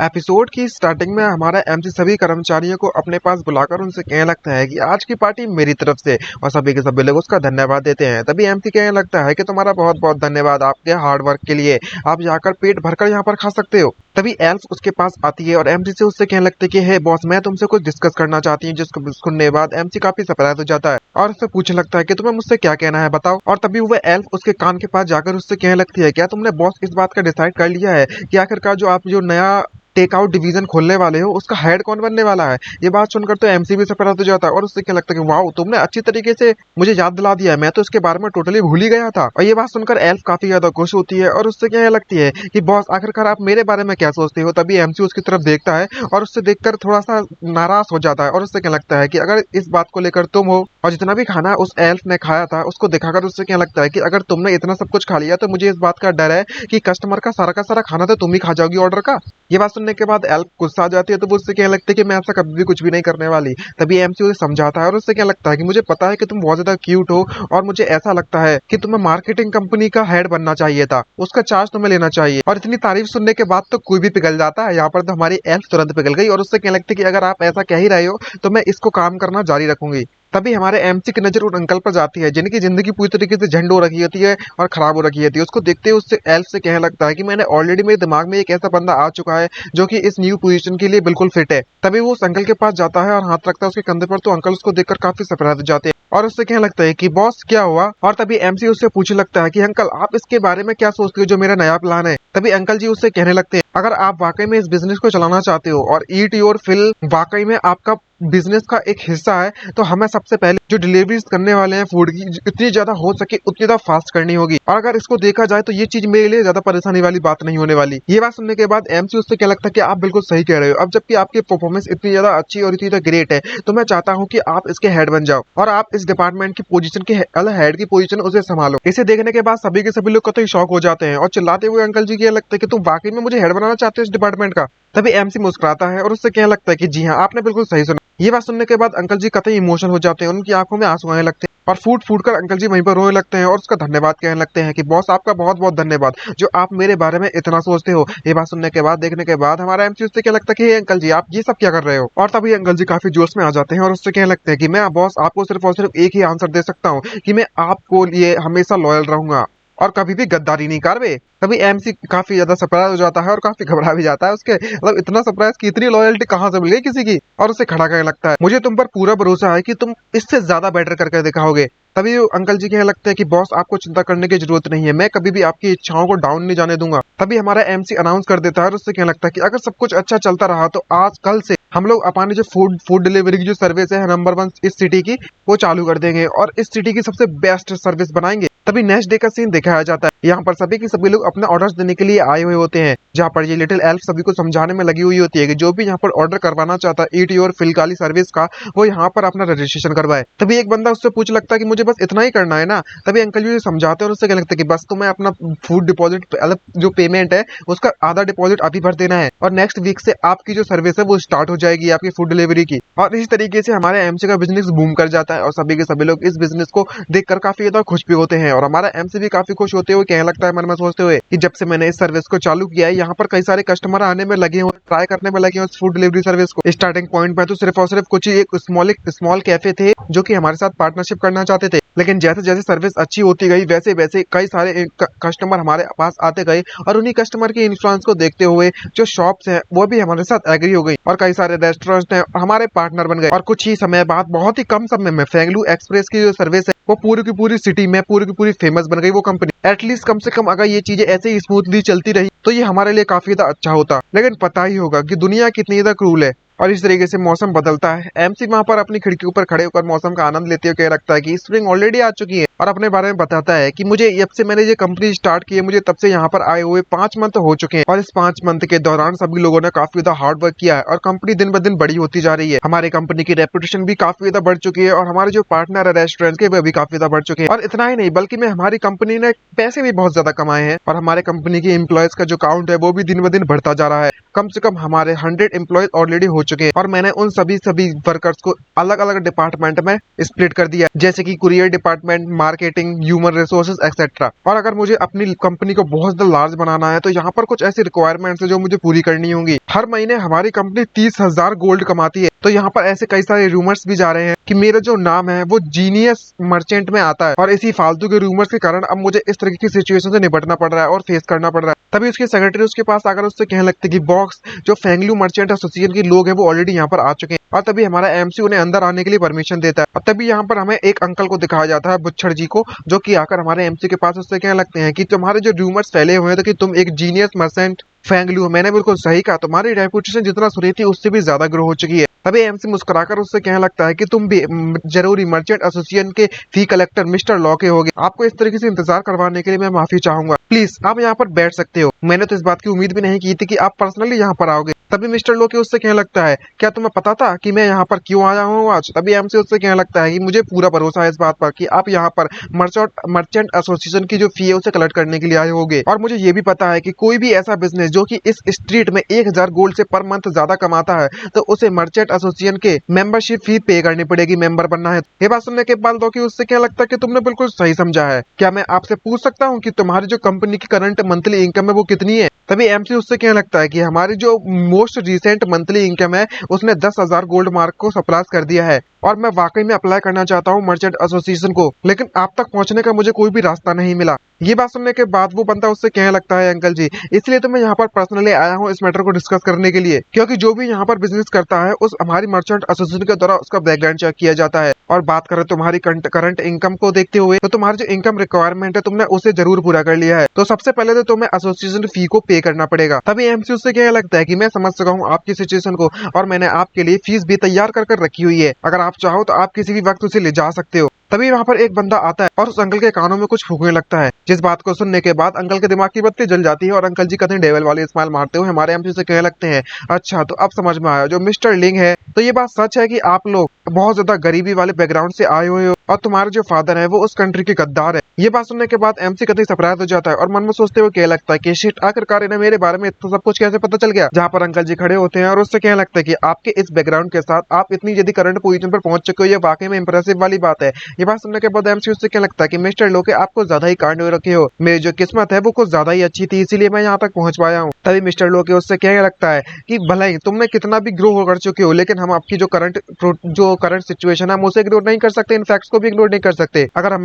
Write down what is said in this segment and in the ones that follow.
Episode की starting में हमारा एमसी सभी कर्मचारियों को अपने पास बुलाकर उनसे कहने लगता है कि आज की पार्टी मेरी तरफ से, और सभी के सभी लोग उसका धन्यवाद देते हैं। तभी एमसी कहने लगता है कि तुम्हारा बहुत बहुत धन्यवाद आपके हार्ड वर्क के लिए, आप जाकर पेट भरकर यहाँ पर खा सकते हो। तभी एल्फ उसके पास आती है और एमसी से उससे कहने लगती है कि हे बॉस, मैं तुमसे कुछ डिस्कस करना चाहती हूँ। जिसको सुनने के बाद एमसी काफी सरप्राइज हो जाता है और उससे पूछने लगता है कि तुम्हें मुझसे क्या कहना है, बताओ। और तभी वह एल्फ उसके कान के पास जाकर उससे कहने लगती है, क्या तुमने बॉस इस बात का डिसाइड कर लिया है कि आखिरकार जो आप जो नया टेक आउट डिवीजन खोलने वाले हो उसका हेड कौन बनने वाला है। ये बात सुनकर तो एमसी भी सरप्राइज हो जाता है और उससे क्या लगता है कि वाओ, तुमने अच्छी तरीके से मुझे याद दिला दिया है, मैं तो इसके बारे में टोटली भूल ही गया था। और ये बात सुनकर एल्फ काफी ज्यादा खुश होती है और उससे क्या लगती है कि बॉस आखिरकार आप मेरे बारे में क्या सोचते हो। तभी एमसी उसकी तरफ देखता है और उससे देखकर थोड़ा सा नाराज हो जाता है और उससे क्या लगता है कि अगर इस बात को लेकर तुम हो और जितना भी खाना उस एल्फ ने खाया था उसको दिखाकर उससे क्या लगता है कि अगर तुमने इतना सब कुछ खा लिया तो मुझे इस बात का डर है कि कस्टमर का सारा खाना तो तुम ही खा जाओगी ऑर्डर का। ये बात सुनने के बाद एल्फ गुस्सा आ जाती है तो वो उससे क्या लगता है कि मैं ऐसा कभी भी कुछ भी नहीं करने वाली। तभी एमसी उसे समझाता है और उससे क्या लगता है कि मुझे पता है कि तुम बहुत ज्यादा क्यूट हो और मुझे ऐसा लगता है कि तुम्हें मार्केटिंग कंपनी का हेड बनना चाहिए था, उसका चार्ज तुम्हें लेना चाहिए। और इतनी तारीफ सुनने के बाद तो कोई भी पिघल जाता है। यहाँ पर तो हमारी एल्फ तुरंत पिघल गई और उससे क्या लगता है कि अगर आप ऐसा कह ही रहे हो तो मैं इसको काम करना जारी रखूंगी। तभी हमारे एमसी की नजर उन अंकल पर जाती है जिनकी जिंदगी पूरी तरीके से झंड हो रखी होती है और खराब हो रखी होती है। उसको देखते ही उससे एल्फ से कहने लगता है कि मैंने ऑलरेडी मेरे दिमाग में एक ऐसा बंदा आ चुका है जो कि इस न्यू पोजीशन के लिए बिल्कुल फिट है। तभी वो उस अंकल के पास जाता है और हाथ रखता है उसके कंधे पर, तो अंकल उसको देखकर काफी सरप्राइज हो जाते हैं और उससे कहने लगता है कि बॉस क्या हुआ। और तभी एमसी उससे पूछने लगता है कि अंकल आप इसके बारे में क्या सोचते हो जो मेरा नया प्लान है। तभी अंकल जी उससे कहने लगते हैं, अगर आप वाकई में इस बिजनेस को चलाना चाहते हो और ईट योर फिल वाकई में आपका बिजनेस का एक हिस्सा है तो हमें सबसे पहले जो डिलीवरीज करने वाले हैं फूड की, इतनी ज्यादा हो सके उतनी ज्यादा फास्ट करनी होगी। और अगर इसको देखा जाए तो ये चीज मेरे लिए ज्यादा परेशानी वाली बात नहीं होने वाली। ये बात सुनने के बाद एमसी उससे क्या लगता है कि आप बिल्कुल सही कह रहे हो। अब जबकि आपकी परफॉर्मेंस इतनी ज्यादा अच्छी और इतनी ज्यादा ग्रेट है तो मैं चाहता हूँ कि आप इसके हेड बन जाओ और आप इस डिपार्टमेंट की पोजीशन के हेड की पोजीशन उसे संभालो। इसे देखने के बाद सभी के सभी लोग कतई शॉक हो जाते हैं और चिल्लाते हुए अंकल जी क्या लगता है कि तुम वाकई में मुझे हेड बनाना चाहते हो इस डिपार्टमेंट का। तभी एमसी मुस्कुराता है और उससे क्या लगता है कि जी हाँ, आपने बिल्कुल सही सुना। ये बात सुनने के बाद अंकल जी कतई इमोशनल हो जाते हैं, उनकी आंखों में आंसू आने लगते हैं और फूट फूट कर अंकल जी वहीं पर रोने लगते हैं और उसका धन्यवाद कहने लगते हैं कि बॉस आपका बहुत बहुत धन्यवाद जो आप मेरे बारे में इतना सोचते हो। ये बात सुनने के बाद देखने के बाद हमारा एमसी उससे क्या लगता है कि अंकल जी आप ये सब क्या कर रहे हो। और तभी अंकल जी काफी जोश में आ जाते हैं और उससे कहने लगते हैं कि मैं बॉस आपको सिर्फ और सिर्फ एक ही आंसर दे सकता हूँ कि मैं आपको लिए हमेशा लॉयल रहूंगा और कभी भी गद्दारी नहीं करवे। तभी एमसी काफी ज्यादा सरप्राइज हो जाता है और काफी घबरा भी जाता है। उसके मतलब इतना सरप्राइज कि इतनी लॉयल्टी कहाँ से मिल गई किसी की। और उसे खड़ा करने लगता है, मुझे तुम पर पूरा भरोसा है कि तुम इससे ज्यादा बेटर करके दिखाओगे। तभी अंकल जी कहने लगते हैं कि बॉस आपको चिंता करने की जरूरत नहीं है, मैं कभी भी आपकी इच्छाओं को डाउन नहीं जाने दूंगा। तभी हमारा एमसी अनाउंस कर देता है और उससे कहने लगता है कि अगर सब कुछ अच्छा चलता रहा तो आज कल से हम लोग अपनी जो फूड डिलीवरी की जो सर्विस है नंबर 1 इस सिटी की वो चालू कर देंगे और इस सिटी की सबसे बेस्ट सर्विस बनाएंगे। तभी नेक्स्ट डे का सीन दिखाया जाता है। यहाँ पर सभी के सभी लोग अपने ऑर्डर्स देने के लिए आए हुए होते हैं, जहाँ पर ये लिटिल एल्फ सभी को समझाने में लगी हुई होती है कि जो भी यहाँ पर ऑर्डर करवाना चाहता है ईट योर फिल वाली सर्विस का, वो यहाँ पर अपना रजिस्ट्रेशन करवाए। तभी एक बंदा उससे पूछ लगता है कि मुझे बस इतना ही करना है ना। तभी अंकल जी समझाते हैं और उससे क्या लगता है कि बस तुम्हें अपना फूड डिपॉजिट जो पेमेंट है उसका आधा डिपॉजिट अभी भर देना है और नेक्स्ट वीक से आपकी जो सर्विस है वो स्टार्ट हो जाएगी आपकी फूड डिलीवरी की। और इसी तरीके से हमारे एमसी का बिजनेस बूम कर जाता है और सभी के सभी लोग इस बिजनेस को देखकर काफी ज्यादा खुश भी होते हैं और हमारा एमसी भी काफी खुश होते हुए कहने लगता है मन में सोचते हुए कि जब से मैंने इस सर्विस को चालू किया है यहाँ पर कई सारे कस्टमर आने में लगे हुए, ट्राई करने में लगे हुए इस फूड डिलीवरी सर्विस को। स्टार्टिंग पॉइंट पे तो सिर्फ और सिर्फ कुछ ही एक स्मॉल कैफे थे जो कि हमारे साथ पार्टनरशिप करना चाहते थे, लेकिन जैसे जैसे सर्विस अच्छी होती गई वैसे वैसे कई सारे कस्टमर हमारे पास आते गए और उन्हीं कस्टमर के इन्फ्लुएंस को देखते हुए जो शॉप्स हैं वो भी हमारे साथ एग्री हो गई और कई सारे रेस्टोरेंट हैं हमारे पार्टनर बन गए। और कुछ ही समय बाद बहुत ही कम समय में फेंगलू एक्सप्रेस की जो सर्विस है वो पूरी की पूरी सिटी में पूरी की पूरी फेमस बन गई वो कंपनी। एटलीस्ट कम से कम अगर ये चीजें ऐसे ही स्मूथली चलती रही तो ये हमारे लिए काफी ज्यादा अच्छा होता, लेकिन पता ही होगा कि दुनिया कितनी ज्यादा क्रूल है। और इस तरीके से मौसम बदलता है। एमसी वहां पर अपनी खिड़की ऊपर खड़े होकर मौसम का आनंद लेते हुए कह रखता है कि स्प्रिंग ऑलरेडी आ चुकी है और अपने बारे में बताता है कि मुझे जब से मैंने ये कंपनी स्टार्ट की है मुझे तब से यहाँ पर आए हुए 5 मंथ हो चुके हैं और इस 5 मंथ के दौरान सभी लोगों ने काफी ज्यादा हार्ड वर्क किया है और कंपनी दिन ब दिन बड़ी होती जा रही है। हमारी कंपनी की रेपुटेशन भी काफी ज्यादा बढ़ चुकी है और हमारे जो पार्टनर है रेस्टोरेंट के वो भी काफी ज्यादा बढ़ चुके हैं। और इतना ही नहीं बल्कि में हमारी कंपनी ने पैसे भी बहुत ज्यादा कमाए हैं और हमारे कंपनी के एम्प्लॉयज का जो काउंट है वो भी दिन ब दिन बढ़ता जा रहा है। कम से कम हमारे 100 एम्प्लॉयज ऑलरेडी हो हो चुके हैं और मैंने उन सभी वर्कर्स को अलग अलग डिपार्टमेंट में स्प्लिट कर दिया, जैसे कि courier department, marketing, human resources etcetera. और अगर मुझे अपनी कंपनी को बहुत ज्यादा लार्ज बनाना है तो यहाँ पर कुछ ऐसी रिक्वायरमेंट्स है जो मुझे पूरी करनी होंगी। हर महीने हमारी कंपनी 30,000 गोल्ड कमाती है, तो यहाँ पर ऐसे कई सारे रूमर्स भी जा रहे हैं कि मेरा जो नाम है वो जीनियस मर्चेंट में आता है। और इसी फालतू के रूमर्स के कारण अब मुझे इस तरह की सिचुएशन से निपटना पड़ रहा है और फेस करना पड़ रहा है। तभी उसके सेक्रेटरी उसके पास आकर उससे कहने लगते कि बॉक्स, जो फेंगलू मर्चेंट एसोसिएशन के लोग हैं वो ऑलरेडी यहाँ पर आ चुके हैं। और तभी हमारा एमसी उन्हें अंदर आने के लिए परमिशन देता है। और तभी यहाँ पर हमें एक अंकल को दिखाया जाता है, बुच्छड़ जी को, जो कि आकर हमारे एमसी के पास उससे कहने लगते हैं कि तुम्हारे जो रूमर्स फैले हुए हैं तो कि तुम एक जीनियस मर्चेंट फेंगलू, मैंने बिल्कुल सही कहा, तुम्हारी रेपुटेशन जितना सुनी थी उससे भी ज्यादा ग्रो हो चुकी है। तभी एमसी मुस्कुराकर उससे कहने लगता है कि तुम भी जरूरी मर्चेंट एसोसिएशन के फी कलेक्टर मिस्टर लॉ के होगे। आपको इस तरीके से इंतजार करवाने के लिए मैं माफी चाहूंगा, प्लीज आप यहाँ पर बैठ सकते हो। मैंने तो इस बात की उम्मीद भी नहीं की थी कि आप पर्सनली यहाँ पर आओगे। तभी मिस्टर लो के उससे कहने लगता है, क्या तुम्हें पता था कि मैं यहाँ पर क्यों आया हूँ आज? तभी एमसी उससे कहने लगता है कि मुझे पूरा भरोसा है इस बात पर कि आप यहाँ पर मर्चेंट एसोसिएशन की जो फी है उसे कलेक्ट करने के लिए आए होंगे। और मुझे ये भी पता है कि कोई भी ऐसा बिजनेस जो कि इस स्ट्रीट में 1000 गोल्ड से पर मंथ ज्यादा कमाता है तो उसे मर्चेंट एसोसिएशन के मेंबरशिप फी पे करनी पड़ेगी, मेंबर बनना है। ये बात सुनने के बाद लोकी उससे क्या लगता है कि तुमने बिल्कुल सही समझा है। क्या मैं आपसे पूछ सकता हूँ कि तुम्हारी जो कंपनी की करंट मंथली इनकम है वो कितनी है? तभी एमसी उससे कहने लगता है कि हमारी जो मोस्ट रिसेंट मंथली इनकम है उसने 10,000 गोल्ड मार्क को सरपास कर दिया है और मैं वाकई में अप्लाई करना चाहता हूँ मर्चेंट एसोसिएशन को, लेकिन आप तक पहुंचने का मुझे कोई भी रास्ता नहीं मिला। ये बात सुनने के बाद वो बंदा उससे कहने लगता है, अंकल जी, इसलिए तो मैं यहाँ पर पर्सनली आया हूँ इस मैटर को डिस्कस करने के लिए, क्योंकि जो भी यहाँ पर बिजनेस करता है उस हमारी मर्चेंट एसोसिएशन के द्वारा उसका बैकग्राउंड चेक किया जाता है। और बात करें तुम्हारी करंट इनकम को देखते हुए तो तुम्हारी जो इनकम रिक्वायरमेंट है तुमने उसे जरूर पूरा कर लिया है, तो सबसे पहले तो तुम्हें एसोसिएशन फी को पे करना पड़ेगा। तभी एमसी उससे कहने लगता है कि मैं समझ सका हूँ आपकी सिचुएशन को और मैंने आपके लिए फीस भी तैयार कर रखी हुई है, अगर आप चाहो तो आप किसी भी वक्त उसे ले जा सकते हो। तभी वहाँ पर एक बंदा आता है और उस अंकल के कानों में कुछ फूकने लगता है, जिस बात को सुनने के बाद अंकल के दिमाग की बत्ती जल जाती है और अंकल जी कहीं डेविल वाली स्माइल मारते हुए हमारे एमसी से कहने लगते हैं, अच्छा तो अब समझ में आया जो मिस्टर लिंग है, तो ये बात सच है कि आप लोग बहुत ज्यादा गरीबी वाले बैकग्राउंड से आए हुए हो और तुम्हारे जो फादर है वो उस कंट्री के गद्दार है। ये बात सुनने के बाद एमसी कतई सरप्राइज हो जाता है और मन में सोचते हुए कहने लगता है कि शिट, आखिरकार इन्हें मेरे बारे में इतना सब कुछ कैसे पता चल गया। जहाँ पर अंकल जी खड़े होते हैं और उससे कहने लगता है कि आपके इस बैकग्राउंड के साथ आप इतनी जल्दी करंट पोजीशन पर पहुंच चुके हो, ये वाकई में इंप्रेसिव वाली बात है। ये बात सुनने के बाद एमसी उससे क्या लगता है कि मिस्टर लोके आपको ज्यादा ही कांड रखे हो, मेरी जो किस्मत है वो कुछ ज्यादा ही अच्छी थी इसीलिए मैं यहाँ तक पहुंच पाया हूँ। तभी मिस्टर लोके उससे कहने लगता है कि भले ही तुमने कितना भी ग्रो कर चुके हो लेकिन हम आपकी जो करंट सिचुएशन है हम उसे इग्नोर नहीं कर सकते, इन फैक्ट्स को भी इग्नोर नहीं कर सकते। अगर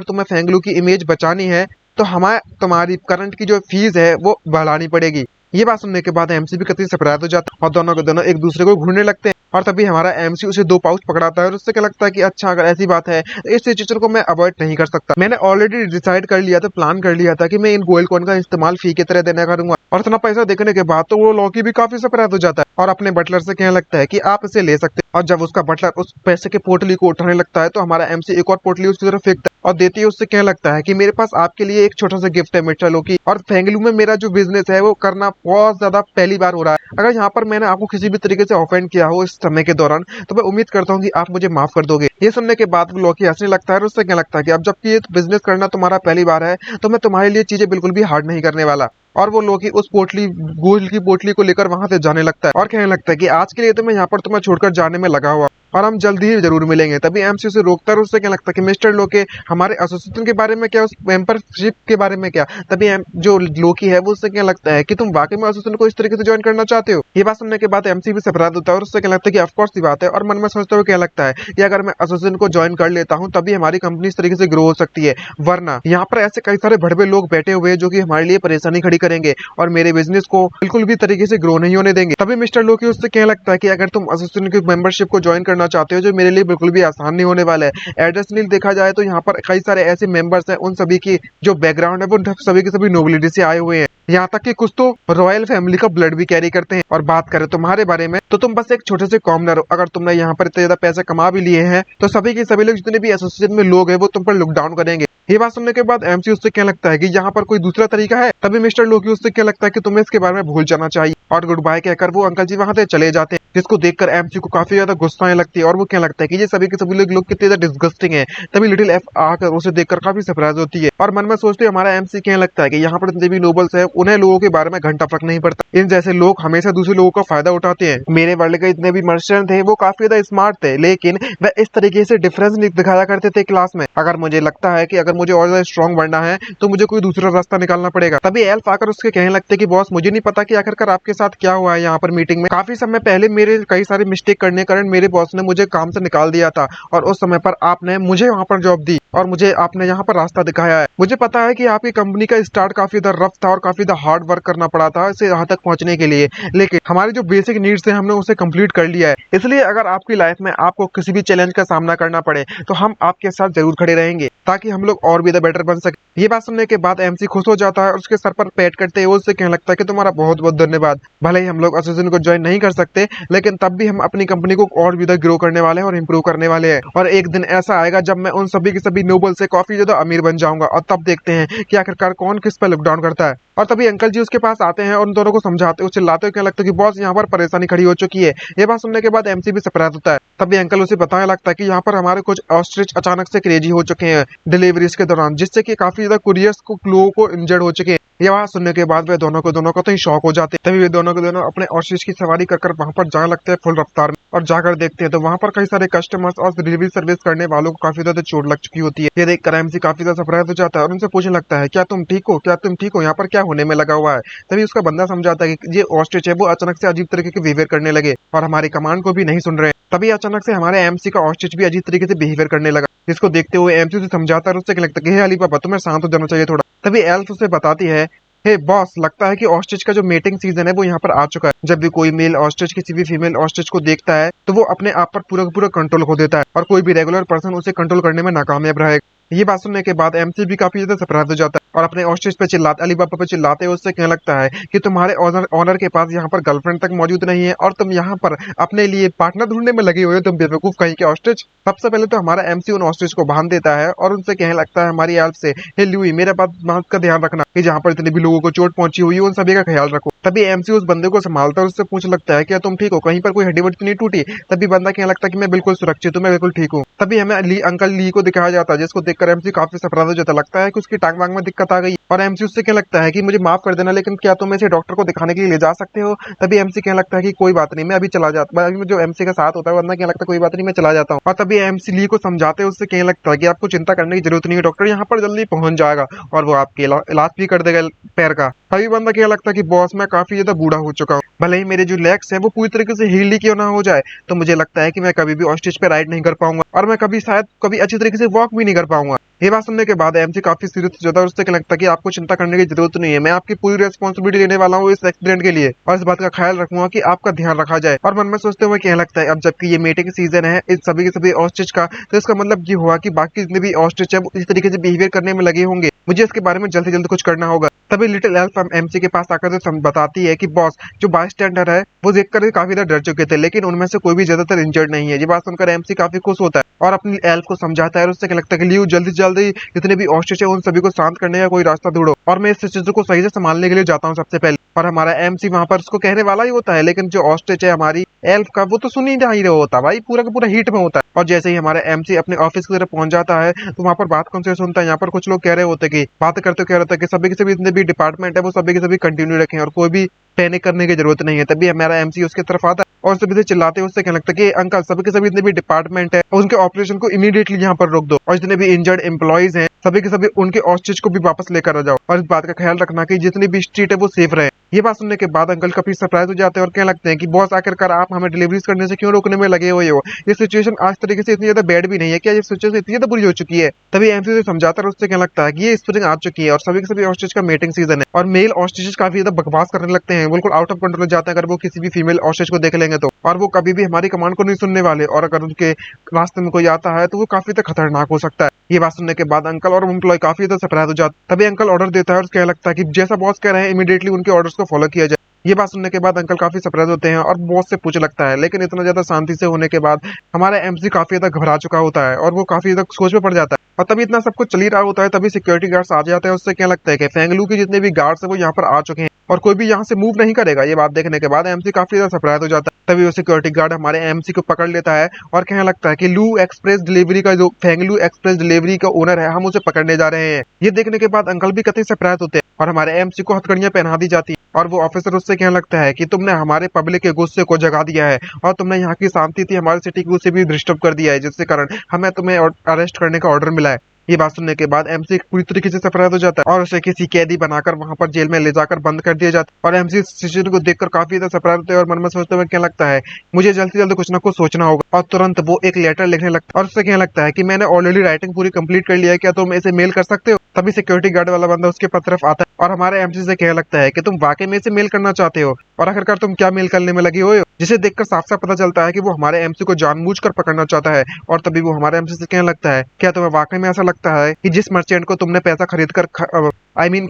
तुम्हें फेंगलू की इमेज बचानी है तो हमें तुम्हारी करंट की जो फीस है वो बढ़ानी पड़ेगी। ये बात सुनने के बाद एमसी भी कतई सरप्राइज हो जाता है और दोनों के दोनों एक दूसरे को घूरने लगते हैं। और तभी हमारा एमसी उसे 2 पाउच पकड़ाता है और उससे क्या लगता है कि अच्छा अगर ऐसी बात है तो इस सिचुएशन को मैं अवॉइड नहीं कर सकता। मैंने ऑलरेडी डिसाइड कर लिया था, प्लान कर लिया था कि मैं इन गोल्ड कॉइन का इस्तेमाल फी की तरह देने करूंगा। और इतना पैसा देखने के बाद तो वो लॉकी भी काफी सरप्राइज हो जाता है और अपने बटलर से कहने लगता है कि आप इसे ले सकते हैं। और जब उसका बटलर उस पैसे के पोटली को उठाने लगता है तो हमारा एमसी एक और पोटली उसकी तरफ फेंकता है और देते ही उससे कहने लगता है कि मेरे पास आपके लिए एक छोटा सा गिफ्ट है मिस्टर लोकी, और फेंगलू में मेरा जो बिजनेस है वो करना बहुत ज्यादा पहली बार हो रहा है। अगर यहाँ पर मैंने आपको किसी भी तरीके से ऑफेंड किया हो इस समय के दौरान तो मैं उम्मीद करता हूँ कि आप मुझे माफ कर दोगे। ये सुनने के बाद लोकी हंसने लगता है और उससे क्या लगता है कि अब जबकि ये बिजनेस करना तुम्हारा पहली बार है तो मैं तुम्हारे लिए चीजें बिल्कुल भी हार्ड नहीं करने वाला। और वो लोकी उस गोल्ड की पोटली को लेकर वहां से जाने लगता है और कहने लगता है कि आज के लिए तो मैं यहाँ पर तुम्हें छोड़कर जाने में लगा हुआ और हम जल्दी ही जरूर मिलेंगे। तभी एमसी उसे रोकता है और उससे क्या लगता है कि मिस्टर लोके हमारे एसोसिएशन के बारे में क्या, उस मेंबरशिप के बारे में क्या? तभी जो लोकी है वो उससे क्या लगता है कि तुम वाकई में एसोसिएशन को इस तरीके से ज्वाइन करना चाहते हो। ये बात सुनने के बाद एमसी भी सरप्राइज होता है और उससे क्या लगता है कि ऑफकोर्स की बात है, और मन में सोचते हुए क्या लगता है कि अगर मैं एसोसिएशन को ज्वाइन कर लेता हूँ तभी हमारी कंपनी इस तरीके से ग्रो हो सकती है, वरना यहाँ पर ऐसे कई सारे बड़े लोग बैठे हुए हैं जो कि हमारे लिए परेशानी खड़ी करेंगे और मेरे बिजनेस को बिल्कुल भी तरीके से ग्रो नहीं होने देंगे। तभी मिस्टर लोकी उससे कहने लगता है कि अगर तुम एसोसिएशन की मेंबरशिप को ज्वाइन करना चाहते हो जो मेरे लिए बिल्कुल भी आसान नहीं होने वाला है। एड्रेसली देखा जाए तो यहाँ पर कई सारे ऐसे मेंबर्स हैं, उन सभी की जो बैकग्राउंड है वो सभी के सभी नोबिलिटी से आए हुए हैं, यहाँ तक कि कुछ तो रॉयल फैमिली का ब्लड भी कैरी करते हैं। और बात करें तुम्हारे बारे में तो तुम बस एक छोटे से कॉमनर हो, अगर तुमने यहाँ पर इतने ज्यादा पैसे कमा भी लिए हैं तो सभी के सभी लोग जितने भी एसोसिएशन में लोग हैं वो तुम पर लुक डाउन करेंगे। ये बात सुनने के बाद एमसी उससे क्या लगता है कि यहाँ पर कोई दूसरा तरीका है। तभी मिस्टर लोकी उससे क्या लगता है कि तुम्हें इसके बारे में भूल जाना चाहिए और गुड बाय कहकर वो अंकल जी वहां से चले जाते हैं, जिसको देखकर एमसी को काफी ज्यादा गुस्सा आने लगती है और वो क्या लगता है कि ये सभी के सभी लोग कितने ज्यादा डिस्गस्टिंग है। तभी लिटिल एफ आकर उसे देखकर काफी सरप्राइज होती है और मन में सोचते हमारा एमसी कहने लगता है कि यहाँ पर जितने भी नोबल्स है उन्हें लोगों के बारे में घंटा फर्क नहीं पड़ता। इन जैसे लोग हमेशा दूसरे लोगों का फायदा उठाते हैं। मेरे वर्ल्ड के जितने भी मर्चेंट थे वो काफी ज्यादा स्मार्ट थे, लेकिन वह इस तरीके से डिफरेंस दिखाया करते थे क्लास में। अगर मुझे लगता है कि अगर मुझे और ज्यादा स्ट्रॉन्ग बनना है तो मुझे कोई दूसरा रास्ता निकालना पड़ेगा। तभी एल्फ आकर उसके कहने लगते कि बॉस, मुझे नहीं पता कि आखिरकार आपके साथ क्या हुआ है यहाँ पर मीटिंग में। काफी समय पहले मेरे कई सारे मिस्टेक करने के कारण मेरे बॉस ने मुझे काम से निकाल दिया था और उस समय पर आपने मुझे वहाँ पर जॉब दी और मुझे आपने यहाँ पर रास्ता दिखाया है। मुझे पता है कि आपकी कंपनी का स्टार्ट काफी ज्यादा रफ था और काफी ज्यादा हार्ड वर्क करना पड़ा था इसे यहाँ तक पहुंचने के लिए, लेकिन हमारी जो बेसिक नीड्स है हमने उसे कंप्लीट कर लिया है। इसलिए अगर आपकी लाइफ में आपको किसी भी चैलेंज का सामना करना पड़े तो हम आपके साथ जरूर खड़े रहेंगे ताकि हम लोग और भी बेटर बन सके। ये बात सुनने के बाद एमसी खुश हो जाता है और उसके सर पर पैट करते हुए उससे कहने लगता है कि तुम्हारा बहुत बहुत धन्यवाद। भले ही हम लोग एसोसिएशन को ज्वाइन नहीं कर सकते, लेकिन तब भी हम अपनी कंपनी को और भी ग्रो करने वाले हैं और इम्प्रूव करने वाले हैं। और एक दिन ऐसा आएगा जब मैं उन सभी के सभी नोबल से काफी ज्यादा अमीर बन जाऊंगा और तब देखते हैं कि आखिरकार कौन किस पर लॉकडाउन करता है। और तभी अंकल जी उसके पास आते हैं और उन दोनों को समझाते हुए चिल्लाते हुए कहने लगता है कि बॉस, यहाँ पर परेशानी खड़ी हो चुकी है। ये बात सुनने के बाद एमसी भी सरप्राइज होता है। तभी अंकल उसे बताने लगता है कि यहाँ पर हमारे कुछ ऑस्ट्रिच अचानक से क्रेजी हो चुके हैं डिलीवरीज के दौरान, जिससे कि काफी ज्यादा कुरियर्स को लोगों को इंजर्ड हो चुके हैं। ये बात सुनने के बाद वे दोनों को तो शॉक हो जाते हैं। तभी वे दोनों को दोनों अपने ऑस्ट्रिच की सवारी कर वहां पर जाने लगते हैं फुल रफ्तार में और जाकर देखते हैं तो वहां पर कई सारे कस्टमर्स और डिलीवरी सर्विस करने वालों को काफी ज्यादा चोट लग चुकी होती है। ये देखकर एमसी काफी ज्यादा सरप्राइज हो जाता है और उनसे पूछने लगता है, क्या तुम ठीक हो, क्या तुम ठीक हो, यहाँ पर क्या होने में लगा हुआ है। तभी उसका बंदा समझाता है कि ये ऑस्ट्रिच है वो अचानक से अजीब तरीके के बिहेवियर करने लगे और हमारी कमांड को भी नहीं सुन रहे। तभी अचानक से हमारे एमसी का ऑस्ट्रिच भी अजीब तरीके से बिहेवियर करने लगा, जिसको देखते हुए एमसी उसे समझाता है और उससे लगता है कि हे अली पापा, तुम्हें शांत हो जाना चाहिए थोड़ा। तभी एल्फ उसे बताती है, हे बॉस, लगता है कि ऑस्ट्रिच का जो मेटिंग सीजन है वो यहाँ पर आ चुका है। जब भी कोई मेल ऑस्ट्रिच किसी भी फीमेल ऑस्ट्रिच को देखता है तो वो अपने आप पर पूरा का पूरा कंट्रोल खो देता है और कोई भी रेगुलर पर्सन उसे कंट्रोल करने में नाकामयाब रहेगा। ये बात सुनने के बाद एमसी भी काफी ज्यादा सरप्राइज हो जाता है और अपने ऑस्ट्रिच पे चिल्लाते, अली पापा पे चिल्लाते हुए उससे कहने लगता है कि तुम्हारे ऑनर के पास यहाँ पर गर्लफ्रेंड तक मौजूद नहीं है और तुम यहाँ पर अपने लिए पार्टनर ढूंढने में लगे हुए हो, तुम बेवकूफ कहीं के ऑस्ट्रिच। सबसे पहले तो हमारा एमसी उन ऑस्ट्रिच को बांध देता है और उनसे कहने लगता है हमारी एल्फ से, हे ल्यूई, मेरे बात का ध्यान रखना कि जहाँ पर इतने भी लोगों को चोट पहुंची हुई है उन सभी का ख्याल रखो। तभी एमसी उस बंदे को संभालता है और उससे पूछने लगता है, क्या तुम ठीक हो, कहीं पर कोई हड्डी वड्डी नहीं टूटी। तभी बंदा कहने लगता है कि मैं बिल्कुल सुरक्षित हूँ, मैं बिल्कुल ठीक हूँ। तभी हमें अंकल ली को दिखाया जाता है, जिसको देखकर एमसी काफी सरप्राइज हो जाता है। लगता है कि उसकी टांग वांग में दिक्कत आ गई और एमसी उससे क्या लगता है कि मुझे माफ कर देना, लेकिन क्या तुम इसे डॉक्टर को दिखाने के लिए ले जा सकते हो। तभी एमसी कहने लगता है कि कोई बात नहीं, मैं अभी चला जाता हूँ। जो एमसी का साथ होता है वरना क्या लगता है कोई बात नहीं, मैं चला जाता हूँ। और तभी एमसी ली को समझाते उससे कहने लगता है कि आपको चिंता करने की जरूरत नहीं है, डॉक्टर यहाँ पर जल्दी पहुंच जाएगा और वो आपके इलाज भी कर देगा पैर का। तभी बंदा क्या लगता है कि बॉस, मैं काफी ज्यादा बूढ़ा हो चुका हूँ, भले ही मेरे जो लेग्स है वो पूरी तरीके से हील ही क्यों ना हो जाए, तो मुझे लगता है कि मैं कभी भी ऑस्ट्रिच पे राइड नहीं कर पाऊंगा और मैं शायद कभी अच्छी तरीके से वॉक भी नहीं कर पाऊंगा। ये बात सुनने के बाद एमसी काफी सीरियस हो जाता है और उससे क्या लगता है कि आपको चिंता करने की जरूरत नहीं है, मैं आपकी पूरी रिस्पॉन्सिबिलिटी लेने वाला हूँ इस एक्सीडेंट के लिए और इस बात का ख्याल रखूंगा कि आपका ध्यान रखा जाए। और मन में सोचते हुए कहने लगता है, अब जबकि ये मीटिंग सीजन है इस सभी के सभी ऑस्ट्रिच का, तो इसका मतलब ये हुआ कि बाकी जितने भी ऑस्ट्रिच है वो इस तरीके से बिहेवियर करने में लगे होंगे, मुझे इसके बारे में जल्द से जल्द कुछ करना होगा। तभी लिटिल एल्फ एमसी के पास आकर तो बताती है कि बॉस, जो बायस्टैंडर है वो देखकर काफी ज्यादा डर चुके थे, लेकिन उनमें से कोई भी ज्यादातर इंजर्ड नहीं है। ये बात सुनकर एमसी काफी खुश होता है और अपनी एल्फ को समझाता है और उससे क्या लगता है कि लियो, जल्दी से जल्दी जितने भी ऑस्ट्रिच है उन सभी को शांत करने का कोई रास्ता ढूंढो और मैं इस सिचुएशन को सही से संभालने के लिए जाता हूँ सबसे पहले। और हमारा एमसी वहां पर उसको कहने वाला ही होता है, लेकिन जो ऑस्ट्रिच है हमारी एल्फ का वो तो सुन ही नहीं रहा होता भाई, पूरा का पूरा हीट में होता है। और जैसे ही हमारा एमसी अपने ऑफिस की तरफ पहुंच जाता है तो वहां पर बात कौन से सुनता है, यहाँ पर कुछ लोग कह रहे होते कि बात करते कह रहे थे कि सभी के सभी जितने भी डिपार्टमेंट है वो सभी के सभी कंटिन्यू रखें और कोई भी पैनिक करने की जरूरत नहीं है। तभी हमारा एमसी उसके तरफ आता है और सभी से चिल्लाते उससे कहने लगता है कि अंकल, सभी के सभी जितने भी डिपार्टमेंट है उनके ऑपरेशन को इमीडिएटली यहाँ पर रोक दो और जितने भी इंजर्ड एम्प्लॉइज हैं सभी के सभी उनके ऑस्ट्रिच को भी वापस लेकर आ जाओ और इस बात का ख्याल रखना कि जितनी भी स्ट्रीट है वो सेफ रहे। ये बात सुनने के बाद अंकल काफी सरप्राइज हो जाते हैं और कहने लगते हैं कि बॉस, आखिरकार आप हमें डिलीवरीज करने से क्यों रोकने में लगे हुए हो, ये सिचुएशन आज तरीके से इतनी ज्यादा बैड भी नहीं है, क्या ये सिचुएशन इतनी ज्यादा बुरी हो चुकी है। तभी एमसी से समझाता है उससे कहने लगता है कि ये स्प्रिंग आ चुकी है और सभी के सभी ऑस्ट्रिच का मेटिंग सीजन है और मेल ऑस्ट्रिच काफी ज्यादा बकवास करने लगते हैं, बिल्कुल आउट ऑफ कंट्रोल जाते हैं अगर वो किसी भी फीमेल ऑस्ट्रिच को देख लेंगे तो, और वो कभी भी हमारी कमांड को नहीं सुनने वाले और अगर उनके रास्ते में कोई आता है तो वो काफी ज्यादा खतरनाक हो सकता है। ये बात सुनने के बाद अंकल और एम्प्लॉय काफी ज्यादा सरप्राइज हो जाते। तभी अंकल ऑर्डर देता है और कहने लगता है कि जैसा बॉस कह रहे हैं इमीडिएटली उनके ऑर्डर्स को फॉलो किया जाए। ये बात सुनने के बाद अंकल काफी सरप्राइज होते हैं और बॉस से पूछने लगता है, लेकिन इतना ज्यादा शांति से होने के बाद हमारा एमसी काफी ज्यादा घबरा चुका होता है और वो काफी ज्यादा सोच में पड़ जाता है। और तभी इतना सब कुछ चल ही रहा होता है तभी सिक्योरिटी गार्ड्स आ जाते हैं। उससे क्या लगता है कि फेंगलू के जितने भी गार्ड्स है वो यहाँ पर आ चुके हैं और कोई भी यहाँ से मूव नहीं करेगा। ये बात देखने के बाद एमसी काफी ज्यादा सरप्राइज हो जाता है। तभी वो सिक्योरिटी गार्ड हमारे एमसी को पकड़ लेता है और कहने लगता है कि लू एक्सप्रेस डिलीवरी का जो फेंगलू एक्सप्रेस डिलीवरी का ओनर है, हम उसे पकड़ने जा रहे हैं। ये देखने के बाद अंकल भी कतई सरप्राइज होते हैं और हमारे एमसी को हथकड़ियां पहना दी जाती है और वो ऑफिसर उससे कहने लगता है कि तुमने हमारे पब्लिक के गुस्से को जगा दिया है और तुमने यहाँ की शांति थी हमारे सिटी की उसे भी डिस्टर्ब कर दिया है, जिसके कारण हमें तुम्हें अरेस्ट करने का ऑर्डर मिला है। ये बात सुनने के बाद एमसी पूरी तरीके से सरप्राइज हो जाता है और उसे किसी कैदी बनाकर वहां पर जेल में ले जाकर बंद कर दिया जाता है और एमसी सिचुएशन को देखकर काफी ज्यादा सरप्राइज होता है और मन में सोचते हुए क्या लगता है मुझे जल्द से जल्द कुछ ना कुछ सोचना होगा और तुरंत वो एक लेटर लिखने लगता है और उससे कहने लगता है कि मैंने ऑलरेडी राइटिंग पूरी कंप्लीट कर लिया है, क्या तुम इसे मेल कर सकते हो। तभी सिक्योरिटी गार्ड वाला बंदा उसके तरफ आता है और हमारे एमसी से कहने लगता है कि तुम वाकई में इसे मेल करना चाहते हो और आखिरकार तुम क्या मेल करने में लगी हुए हो, जिसे देखकर साफ साफ पता चलता है कि वो हमारे एमसी को जानबूझकर पकड़ना चाहता है। और तभी वो हमारे एमसी से कहने लगता है क्या तुम्हें वाकई में ऐसा लगता है कि जिस मर्चेंट को तुमने पैसा खरीद कर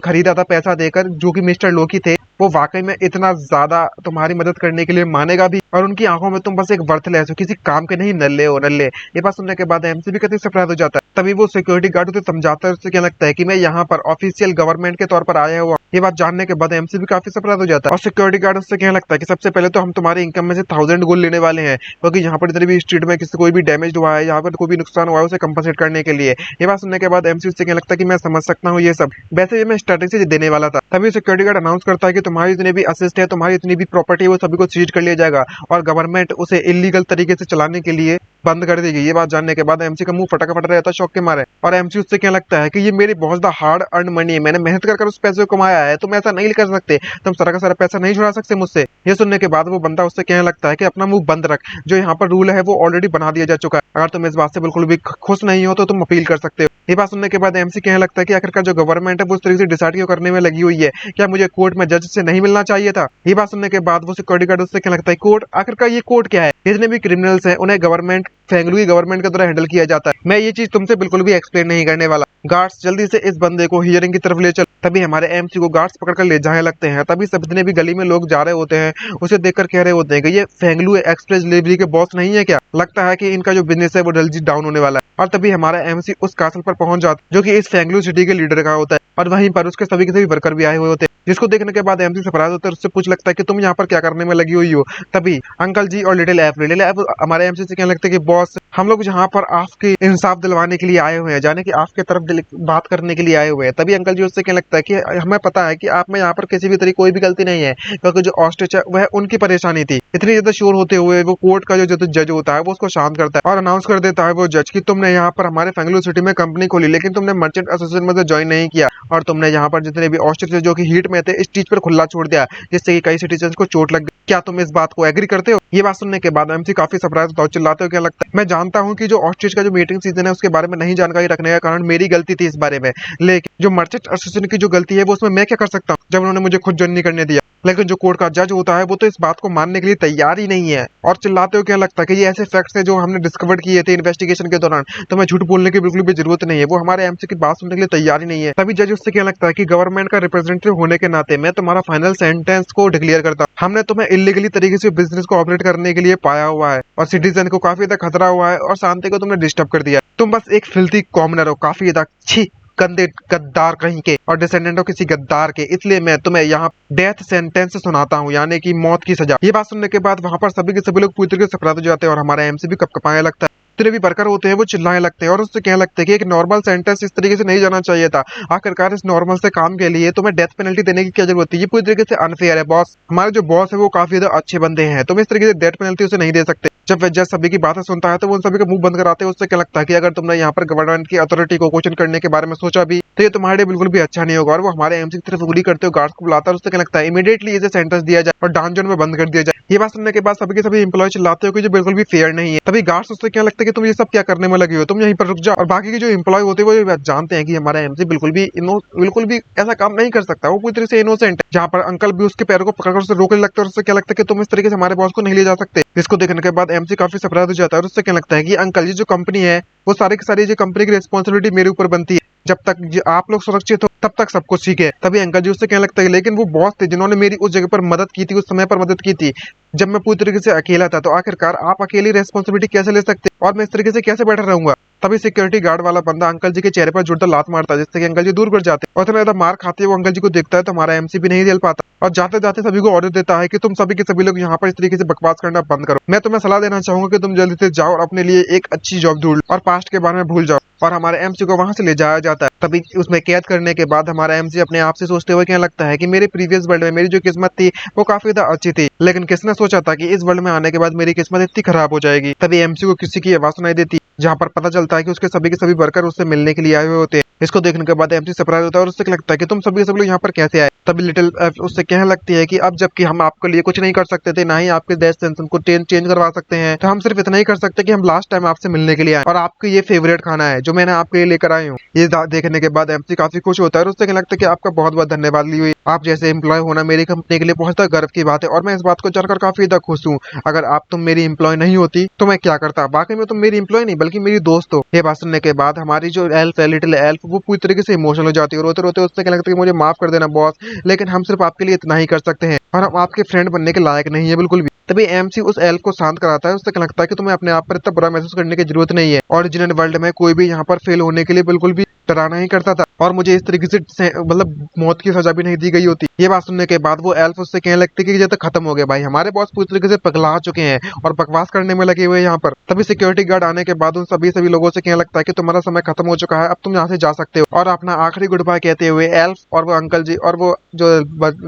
खरीदा था पैसा देकर, जो कि मिस्टर लोकी थे, वो वाकई में इतना ज्यादा तुम्हारी मदद करने के लिए मानेगा भी और उनकी आंखों में तुम बस एक वर्थलेस हो, किसी काम के नहीं, नल्ले हो नल्ले। ये बात सुनने के बाद एमसी भी कतई सरप्राइज हो जाता है। तभी वो सिक्योरिटी गार्ड उसे समझाता है, उससे क्या लगता है कि मैं यहाँ पर ऑफिशियल गवर्नमेंट के तौर पर आया हुआ। ये बात जानने के बाद एमसी भी काफी सरप्राइज हो जाता है और सिक्योरिटी गार्ड उससे कहने लगता है कि सबसे पहले तो हम तुम्हारे इनकम में से 1000 गोल्ड लेने वाले हैं, क्योंकि यहाँ पर जितने भी स्ट्रीट में किसी कोई भी डैमेज हुआ है, यहाँ पर कोई भी नुकसान हुआ है, उसे कंपनसेट करने के लिए। ये बात सुनने के बाद एमसी उससे कहने लगता है कि मैं समझ सकता हूँ ये सब, वैसे ये मैं स्ट्रेटेजी से देने वाला था। तभी सिक्योरिटी गार्ड अनाउंस करता है कि तुम्हारी जितने भी असिस्ट है, तुम्हारी जितनी भी प्रॉपर्टी है, वो सभी को सीज कर लिया जाएगा और गवर्नमेंट उसे इलीगल तरीके से चलाने के लिए बंद कर देगी। ये बात जानने के बाद एमसी का मुंह फटा रहता है शौक के मारे और एमसी उससे क्या लगता है कि ये मेरी बहुत ज्यादा हार्ड अर्न मनी है, मैंने मेहनत कर उस पैसे को कमाया है, तुम ऐसा नहीं कर सकते, तुम सारा का सारा पैसा नहीं छुड़ा सकते मुझसे। ये सुनने के बाद वो बंदा उससे कहने लगता है कि अपना मुंह बंद रख, जो यहाँ पर रूल है वो ऑलरेडी बना दिया जा चुका है, अगर तुम इस बात से बिल्कुल भी खुश नहीं हो तो तुम अपील कर सकते हो। ये बात सुनने के बाद एमसी कहने लगता है कि आखिरकार जो गवर्नमेंट है वो उस तरीके से डिसाइड क्यों करने में लगी हुई है, क्या मुझे कोर्ट में जज से नहीं मिलना चाहिए था। ये बात सुनने के बाद वो सिक्योरिटी गार्ड उससे कहने लगता है कोर्ट, आखिरकार ये कोर्ट क्या है, जितने भी क्रिमिनल्स हैं उन्हें गवर्नमेंट फेंगलू की गवर्नमेंट के द्वारा हैंडल किया जाता है, मैं ये चीज तुमसे बिल्कुल भी एक्सप्लेन नहीं करने वाला। गार्ड्स जल्दी से इस बंदे को हियरिंग की तरफ ले चल। तभी हमारे एमसी को गार्ड्स पकड़कर ले जाने लगते हैं। तभी सब जितने भी गली में लोग जा रहे होते हैं उसे देखकर कह रहे होते हैं कि ये फेंगलू एक्सप्रेस डिलीवरी के बॉस नहीं है क्या, लगता है कि इनका जो बिजनेस है वो जल्दी डाउन होने वाला है। और तभी हमारा एमसी उस कासल पर पहुंच जाता है जो कि इस फेंगलू सिटी के लीडर का होता है और वहीं पर उसके सभी के सभी वर्कर भी आए हुए होते हैं, जिसको देखने के बाद एमसी सरप्राइज होता है, उससे पूछ लगता है कि तुम यहाँ पर क्या करने में लगी हुई हो। तभी अंकल जी और लिटिल एफ हमारे एमसी से कहने लगते हैं कि बॉस, हम लोग यहाँ पर आपके इंसाफ दिलवाने के लिए आए हुए हैं, जाने कि आपके तरफ बात करने के लिए आए हुए हैं। तभी अंकल जी उससे कहने लगता है कि हमें पता है कि आप में यहाँ पर किसी भी तरीके कोई भी गलती नहीं है, क्योंकि जो ऑस्ट्रिच है वह उनकी परेशानी थी। इतनी ज्यादा शोर होते हुए वो कोर्ट का जो जज होता है वो उसको शांत करता है और अनाउंस कर देता है वो जज कि तुमने यहाँ पर हमारे फेंगलू सिटी में कंपनी खोली, लेकिन तुमने मर्चेंट एसोसिएशन में ज्वाइन नहीं किया और तुमने यहाँ पर जितने भी ऑस्ट्रिच जो कि हीट में थे इस चीज पर खुला छोड़ दिया, जिससे कि कई सिटीजन को चोट लग गई। क्या तुम इस बात को एग्री करते हो। ये बात सुनने के बाद एमसी काफी सरप्राइज होता है, चिल्लाते हो क्या लगता है, मैं जानता हूँ कि जो ऑस्ट्रिच का जो मीटिंग सीजन है उसके बारे में नहीं जानकारी रखने का कारण मेरी गलती थी इस बारे में, लेकिन जो मर्चेंट एसोसिएशन की जो गलती है वो उसमें मैं क्या कर सकता हूँ जब उन्होंने मुझे खुद ज्वाइन नहीं करने दिया। लेकिन जो कोर्ट का जज होता है वो तो इस बात को मानने के लिए तैयार ही नहीं है और चिल्लाते हो क्या लगता है कि ये ऐसे फैक्ट्स हैं जो हमने डिस्कवर किए थे इन्वेस्टिगेशन के दौरान, तो मैं झूठ बोलने की बिल्कुल भी जरूरत नहीं है। वो हमारे एमसी की बात सुनने के लिए तैयार ही नहीं है। तभी जज उससे क्या लगता है कि गवर्नमेंट का रिप्रेजेंटेटिव होने के नाते मैं तुम्हारा फाइनल सेंटेंस को डिक्लेयर करता हूँ, हमने तुम्हें इलीगली तरीके से बिजनेस को ऑपरेट करने के लिए पाया हुआ है और सिटीजन को काफी ज्यादा खतरा हुआ है और शांति को तुमने डिस्टर्ब कर दिया, तुम बस एक फिल्थी कॉमनर हो, काफी ज्यादा छी गंदे गद्दार कहीं के और डिसेंडेंट हो किसी गद्दार के, इसलिए मैं तुम्हें यहाँ डेथ सेंटेंस सुनाता हूँ, यानी कि मौत की सजा। ये बात सुनने के बाद वहां पर सभी के सभी लोग पूरी तरीके से सरप्राइज हो जाते हैं और हमारा एमसी भी कपकपाने लगता है, जितने भी वर्कर होते हैं वो चिल्लाने लगते हैं और उससे कहने लगते हैं कि एक नॉर्मल सेंटेंस इस तरीके से नहीं जाना चाहिए था, आखिरकार इस नॉर्मल से काम के लिए तुम्हें डेथ पेनल्टी देने की क्या जरूरत है, ये पूरी तरीके से अनफेयर है बॉस। हमारे जो बॉस है वो काफी ज्यादा अच्छे बंदे हैं, तुम इस तरीके से डेथ पेनल्टी उसे नहीं दे सकते। जब वह जज सभी की बातें सुनता है तो वो उन सभी का मुंह बंद कराते हैं। उससे क्या लगता है कि अगर तुमने यहाँ पर गवर्नमेंट की अथॉरिटी को क्वेश्चन करने के बारे में सोचा भी तो ये तुम्हारे लिए बिल्कुल भी अच्छा नहीं होगा और वो हमारे एमसी की तरफ उंगली करते हुए गार्ड्स को बुलाता है और उससे क्या लगता है इमीडिएटली इसे सेंटेंस दिया जाए और डाउन जोन में बंद कर दिया जाए। ये बात सुनने के बाद सभी के सभी एम्प्लॉय चिल्लाते हो कि जो बिल्कुल भी फेयर नहीं है। तभी गार्ड्स उससे क्या लगता है कि तुम ये सब क्या करने में लगे हो, तुम यहीं पर रुक जाओ। और बाकी के जो एम्प्लॉय होते हैं वो ये बात जानते हैं कि हमारा एमसी बिल्कुल भी ऐसा काम नहीं कर सकता, वो पूरी तरह से इनोसेंट है। जहाँ पर अंकल भी उसके पैरों को पकड़कर उसे रोकने लगता है और उससे क्या लगता है कि तुम इस तरीके से हमारे बॉस को नहीं ले जा सकते। इसको देखने के बाद एमसी काफी सरप्राइज हो जाता है और उससे क्या लगता है कि अंकल ये जो कंपनी है वो सारी की सारी जो कंपनी की रिस्पॉन्सिबिलिटी मेरे ऊपर बनती है, जब तक आप लोग सुरक्षित हो तब तक सब कुछ ठीक है। तभी अंकल जी उससे कहने लगता है लेकिन वो बॉस थे जिन्होंने मेरी उस जगह पर मदद की थी, उस समय पर मदद की थी जब मैं पूरी तरीके से अकेला था, तो आखिरकार आप अकेली रेस्पॉन्सिबिलिटी कैसे ले सकते। और मैं इस तरीके से कैसे बैठा रहूंगा। तभी सिक्योरिटी गार्ड वाला बंदा अंकल जी के चेहरे पर जोरदार लात मारता है, जिससे कि अंकल जी दूर गिर जाते हैं। और इतना ज्यादा मार खाते हैं वो अंकल जी को देखता है तो हमारा एमसी भी नहीं झेल पाता और जाते जाते सभी को ऑर्डर देता है कि तुम सभी के सभी लोग यहाँ पर इस तरीके से बकवास करना बंद करो। मैं तुम्हें सलाह देना चाहूंगा कि तुम जल्दी से जाओ और अपने लिए एक अच्छी जॉब ढूंढ लो और पास्ट के बारे में भूल जाओ। और हमारे एमसी को वहां से ले जाया जाता है। तभी उसमें कैद करने के बाद हमारा एमसी अपने आप से सोचते हुए क्या लगता है कि मेरे प्रीवियस वर्ल्ड में मेरी जो किस्मत थी वो काफी ज्यादा अच्छी थी, लेकिन किसने सोचा था कि इस वर्ल्ड में आने के बाद मेरी किस्मत इतनी खराब हो जाएगी। तभी एमसी को किसी की आवाज सुनाई देती, जहाँ पर पता चलता है कि उसके सभी के सभी वर्कर उससे मिलने के लिए आए हुए होते हैं। इसको देखने के बाद एमसी सरप्राइज होता है और उससे लगता है कि तुम सभी सब लोग यहाँ पर कैसे आए। तभी लिटिल उससे कहने लगती है कि अब जबकि हम आपके लिए कुछ नहीं कर सकते थे, ना ही आपके डेस्टिनेशन को चेंज करवा सकते हैं, तो हम सिर्फ इतना ही कर सकते हैं कि हम लास्ट टाइम आपसे मिलने के लिए आए और आपके ये फेवरेट खाना है जो मैंने आपके लिए लेकर आई हूँ। ये देखने के बाद एमसी काफी खुश होता है और उससे कहने लगता है कि आपका बहुत बहुत धन्यवाद ली हुई, आप जैसे एम्प्लॉय होना मेरी कंपनी के लिए बहुत ज्यादा गर्व की बात है और मैं इस बात को जानकर काफी ज्यादा खुश हूँ। अगर आप तुम मेरी एम्प्लॉय नहीं होती तो मैं क्या करता, बाकी में तुम मेरी एम्प्लॉय नहीं बल्कि मेरी दोस्त हो। ये बात सुनने के बाद हमारी जो एल्फ है, लिटिल एल्फ, वो पूरी तरीके से इमोशनल हो जाती है। रोते रोते उससे कहने लगता है कि मुझे माफ कर देना बॉस, लेकिन हम सिर्फ आपके लिए इतना ही कर सकते हैं और हम आपके फ्रेंड बनने के लायक नहीं है बिल्कुल भी। तभी एमसी उस एल्फ को शांत कराता है, उससे कहने लगता है कि तुम्हें अपने आप पर इतना बुरा महसूस करने की जरूरत नहीं है। ओरिजिनल वर्ल्ड में कोई भी यहाँ पर फेल होने के लिए बिल्कुल भी डराना ही करता था और मुझे इस तरीके से मतलब मौत की सजा भी नहीं दी गई होती। ये बात सुनने के बाद वो एल्फ उससे कहने लगती है कि ये तो खत्म हो गया भाई, हमारे बॉस पूरी तरीके से पगला चुके हैं और बकवास करने में लगे हुए हैं यहाँ पर। तभी सिक्योरिटी गार्ड आने के बाद उन सभी लोगों से कहने लगता है कि तुम्हारा समय खत्म हो चुका है, अब तुम यहाँ से जा सकते हो। और अपना आखिरी गुड बाय कहते हुए एल्फ और वो अंकल जी और वो जो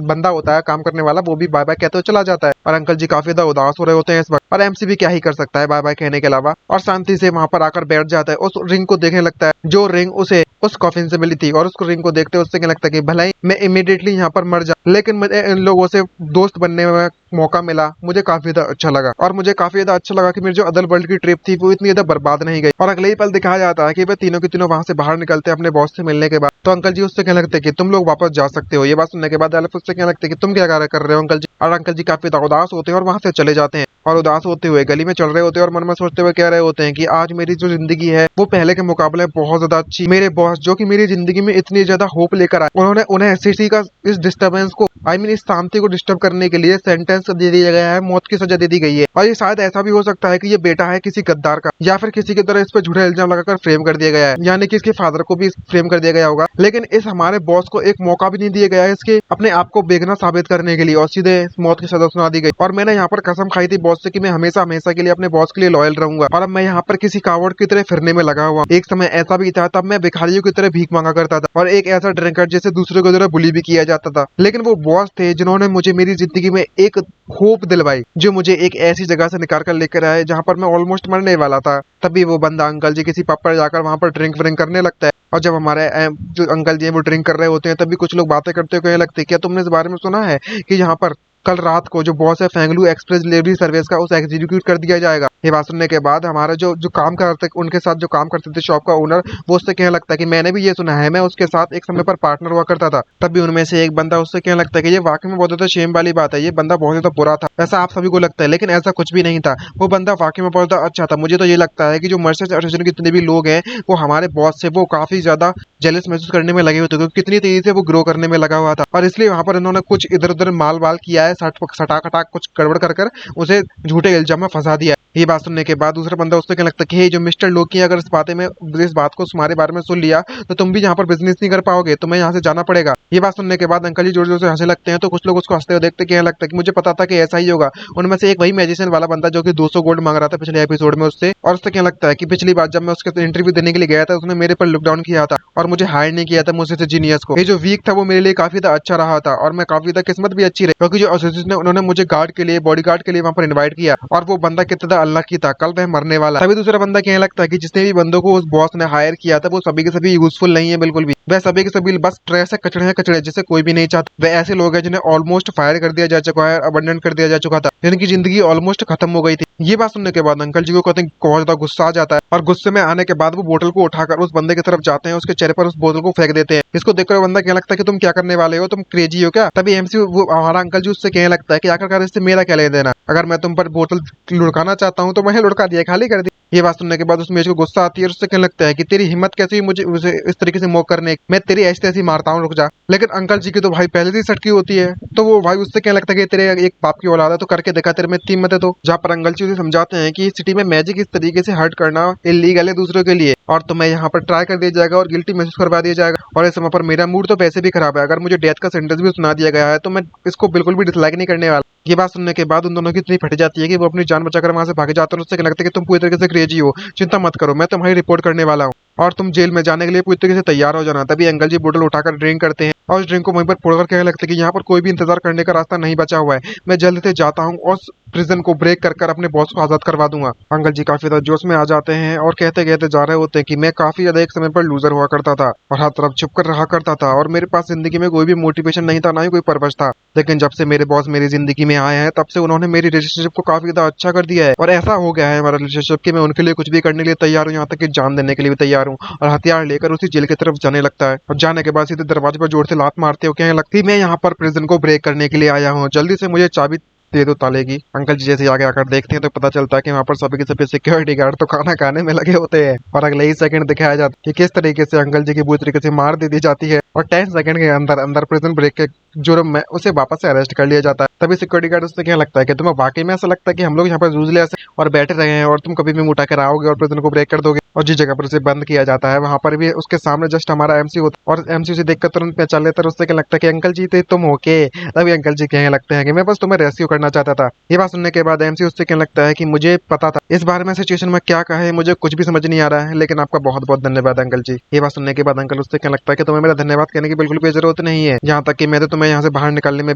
बंदा होता है काम करने वाला, वो भी बाय बाय कहते हुए चला जाता है और अंकल जी काफी ज्यादा उदास हो रहे होते हैं इस वक्त। और एमसी भी क्या ही कर सकता है बाय बाय कहने के अलावा, और शांति से वहां पर आकर बैठ जाता है। उस रिंग को देखने लगता है जो रिंग उसे उस कॉफिन से मिली थी और उसको रिंग को देखते उससे क्या लगता है कि भले ही मैं इमीडिएटली यहाँ पर मर जा, लेकिन मुझे इन लोगों से दोस्त बनने में मौका मिला, मुझे काफी ज्यादा अच्छा लगा। और मुझे काफी ज्यादा अच्छा लगा कि मेरी जो अदर वर्ल्ड की ट्रिप थी वो इतनी ज्यादा बर्बाद नहीं गई। और अगले ही पल दिखाया जाता है कि वे तीनों के तीनों वहां से बाहर निकलते हैं अपने बॉस से मिलने के बाद। तो अंकल जी उससे कहने लगते हैं कि तुम लोग वापस जा सकते हो। ये बात सुनने के बाद एल्फ उससे कहने लगते हैं कि तुम क्या कर रहे हो अंकल जी। और अंकल जी काफी उदास होते हैं और वहां से चले जाते हैं और उदास होते हुए गली में चल रहे होते हैं और मन में सोचते हुए कह रहे होते हैं कि आज मेरी जो जिंदगी है वो पहले के मुकाबले बहुत ज्यादा अच्छी। मेरे बॉस जो कि मेरी जिंदगी में इतनी ज्यादा होप लेकर आए, उन्होंने उन्हें सिटी का इस डिस्टर्बेंस को इस शांति को डिस्टर्ब करने के लिए सेंटेंस दे दिया गया है, मौत की सजा दे दी गई है। और ये शायद ऐसा भी हो सकता है कि ये बेटा है किसी गद्दार का या फिर किसी की तरह इस पर झूठा इल्जाम लगाकर फ्रेम कर दिया गया है, यानी कि इसके फादर को भी फ्रेम कर दिया गया होगा। लेकिन इस हमारे बॉस को एक मौका भी नहीं दिया गया है इसके अपने आप को बेगुनाह साबित करने के लिए और सीधे मौत की सजा सुना दी गई। और मैंने यहाँ पर कसम खाई थी बॉस से कि मैं हमेशा हमेशा के लिए अपने बॉस के लिए लॉयल रहूंगा और अब मैं यहाँ पर किसी कावड़ की तरह फिरने में लगा हुआ। एक समय ऐसा भी था तब मैं भिखारियों की तरह भीख मांगा करता था और एक ऐसा ड्रिंकर जिसे दूसरे को तरह बुली भी किया जाता था, लेकिन वो बॉस थे जिन्होंने मुझे मेरी जिंदगी में एक होप दिलवाई, जो मुझे एक ऐसी जगह से निकाल कर लेकर आए जहाँ पर मैं ऑलमोस्ट मरने वाला था। तभी वो बंदा अंकल जी किसी पब पर जाकर वहां पर ड्रिंक व्रिंक करने लगता है और जब हमारे जो अंकल जी हैं वो ड्रिंक कर रहे होते हैं तभी कुछ लोग बातें करते हुए लगते हैं, क्या तुमने इस बारे में सुना है कि यहाँ पर कल रात को जो बॉस है फेंगलू एक्सप्रेस डिलीवरी सर्विस का उसे एग्जीक्यूट कर दिया जाएगा। ये बात सुनने के बाद हमारा जो जो काम करते उनके साथ जो काम करते थे शॉप का ओनर, वो उससे कहने लगता है कि मैंने भी ये सुना है, मैं उसके साथ एक समय पर पार्टनर हुआ करता था। तभी उनमें से एक बंदा उससे कहने लगता है कि ये वाकई में बहुत ज्यादा शेम वाली बात है, ये बंदा बहुत ज्यादा बुरा था, ऐसा आप सभी को लगता है, लेकिन ऐसा कुछ भी नहीं था, वो बंदा वाकई में बहुत ज्यादा अच्छा था। मुझे तो ये लगता है कि जो मर्चेंट एसोसिएशन के जितने भी लोग हैं वो हमारे बॉस से वो काफी ज्यादा जेलस महसूस करने में लगे हुए थे, क्योंकि कितनी तेजी से वो ग्रो करने में लगा हुआ था और इसलिए वहां पर इन्होंने कुछ इधर उधर माल वाल किया है, सटा खटाक कुछ गड़बड़ कर उसे झूठे इल्जाम में फंसा दिया। ये बात सुनने के बाद दूसरा बंदा उससे कहने लगता है कि हे जो मिस्टर लोकी, अगर इस बात को तुम्हारे बारे में सुन लिया तो तुम भी यहाँ पर बिजनेस नहीं कर पाओगे, तुम्हें यहाँ से जाना पड़ेगा। ये बात सुनने के बाद अंकल जी जोर जोर से हंसने लगते हैं तो कुछ लोग उसको हंसते हुए देखते कहने लगता है कि मुझे पता था कि ऐसा ही होगा। उनमें से एक वही मैजिशियन वाला बंदा जो कि 200 गोल्ड मांग रहा था पिछले एपिसोड में उससे, और उससे कहने लगता है कि पिछली बार जब मैं उसके इंटरव्यू देने के लिए गया था उसने मेरे पर लुकडाउन किया था और मुझे हायर नहीं किया था मुझसे से जीनियस को। ये जो वीक था वो मेरे लिए काफी ज्यादा अच्छा रहा था और मैं काफी ज्यादा किस्मत भी अच्छी रही, क्योंकि जो एसोसिएशन ने उन्होंने मुझे गार्ड के लिए बॉडी गार्ड के लिए वहां पर इन्वाइट किया और वो बंदा कितना अनलकी था, कल वह मरने वाला। तभी दूसरा बंदा कहने लगता है कि जितने भी बंदों को उस बॉस ने हायर किया था वो सभी के सभी यूजफुल नहीं है बिल्कुल भी, वह सभी के सभी बस ट्रेस है, कचड़े हैं कचड़े जिसे कोई भी नहीं चाहता। वह ऐसे लोग हैं जिन्हें ऑलमोस्ट फायर कर दिया जा चुका है, अबंडन कर दिया जा चुका था, जिनकी जिंदगी ऑलमोस्ट खत्म हो गई थी। ये बात सुनने के बाद अंकल जी को कहते हैं बहुत ज्यादा गुस्सा आ जाता है और गुस्से में आने के बाद वो बोतल को उठाकर उस बंदे की तरफ जाते हैं, उसके चेहरे पर उस बोतल को फेंक देते हैं। इसको देखकर बंदा कहने लगता है कि तुम क्या करने वाले हो, तुम क्रेजी हो क्या। तभी एमसी वो हमारा अंकल जी उससे कहने लगता है कि आखिरकार इससे मेरा क्या लेना देना, अगर मैं तुम पर बोतल लुढ़काना चाहता हूँ तो मैं लुढ़का दिया, खाली कर दिया। ये बात सुनने के बाद उस मेज को गुस्सा आती है और उससे कहने लगता है कि तेरी हिम्मत कैसी हुई मुझे इस तरीके से मोक करने की? मैं तेरी ऐसी तैसी मारता हूँ, रुक जा। लेकिन अंकल जी की तो भाई पहले से ही सटकी होती है, तो वो भाई उससे कहने लगता है कि तेरे एक बाप की औलाद है तो करके देखा, तेरे में इतनी हिम्मत है तो। जहाँ पर अंकल जी उसे समझाते हैं कि सिटी में मैजिक इस तरीके से हर्ट करना इलीगल है दूसरों के लिए, और तुम्हें यहाँ पर ट्राई कर दिया जाएगा और गिल्टी महसूस करवा दिया जाएगा। और इस समय पर मेरा मूड तो वैसे भी खराब है, अगर मुझे डेथ का सेंटेंस भी सुना दिया गया है तो मैं इसको बिल्कुल भी डिसलाइक नहीं करने वाला। ये बात सुनने के बाद उन दोनों की इतनी फट जाती है कि वो अपनी जान बचाकर वहां से भागे जाते हैं। उससे कहने लगता है कि तुम पूरी तरीके से क्रेजी हो, चिंता मत करो, मैं तुम्हारी रिपोर्ट करने वाला हूँ और तुम जेल में जाने के लिए पूरी तरीके से तैयार हो जाना। तभी अंकल जी बोतल उठाकर ड्रिंक करते हैं और उस ड्रिंक को वहीं पर फोड़कर कहने लगते हैं कि यहाँ पर कोई भी इंतजार करने का रास्ता नहीं बचा हुआ है, मैं जल्द से जाता हूँ और प्रिजन को ब्रेक कर कर अपने बॉस को आजाद करवा दूंगा। अंकल जी काफी ज्यादा जोश में आ जाते हैं और कहते कहते जा रहे होते हैं कि मैं काफी ज्यादा एक समय पर लूजर हुआ करता था और हर तरफ छुप कर रहा करता था और मेरे पास जिंदगी में कोई भी मोटिवेशन नहीं था, ना ही कोई पर्पस था। लेकिन जब से मेरे बॉस मेरी जिंदगी में आए हैं तब से उन्होंने मेरी रिलेशनशिप को काफी ज्यादा अच्छा कर दिया है और ऐसा हो गया है हमारा रिलेशनशिप कि मैं उनके लिए कुछ भी करने के लिए तैयार हूँ, यहाँ तक कि जान देने के लिए भी तैयार हूँ। और हथियार लेकर उसी जेल की तरफ जाने लगता है और जाने के बाद सीधे दरवाजे पर जोर से लात मारते हो, कहने लगती मैं यहाँ पर प्रिजन को ब्रेक करने के लिए आया हूँ, जल्दी से मुझे चाबी दे दो ताले की। अंकल जी जैसे आगे आकर देखते हैं तो पता चलता है कि वहाँ पर सभी के सभी सिक्योरिटी गार्ड तो खाना खाने में लगे होते हैं और अगले ही सेकंड दिखाया जाता है कि किस तरीके से अंकल जी की बुरी तरीके से मार दे दी जाती है और 10 सेकंड के अंदर अंदर प्रिजन ब्रेक के जुर्म में उसे वापस से अरेस्ट कर लिया जाता है। तभी सिक्योरिटी गार्ड उससे क्या लगता है कि तुम्हें वाकई में ऐसा लगता है कि हम लोग यहाँ पर जूझले और बैठे रहे हैं और तुम कभी भी उठा कर आओगे और प्रिजन को ब्रेक कर दोगे, और जिस जगह पर उसे बंद किया जाता है वहां पर भी उसके सामने जस्ट हमारा एमसी होता है और एमसी उसे देखकर तुरंत पहचान लेता है। उससे क्या लगता है कि अंकल जी थे तुम ओके। तभी अंकल जी कहने लगते हैं कि मैं बस तुम्हें रेस्क्यू करना चाहता था। ये बात सुनने के बाद एमसी उससे कहने लगता है कि मुझे पता था इस बारे में सिचुएशन में क्या कहे, मुझे कुछ भी समझ नहीं आ रहा है, लेकिन आपका बहुत बहुत धन्यवाद अंकल जी। ये बात सुनने के बाद अंकल उससे कहने लगता है कि तुम्हें मेरा धन्यवाद कहने की बिल्कुल भी जरूरत नहीं है, यहाँ तक कि मैं तो तुम्हें यहाँ से बाहर निकालने में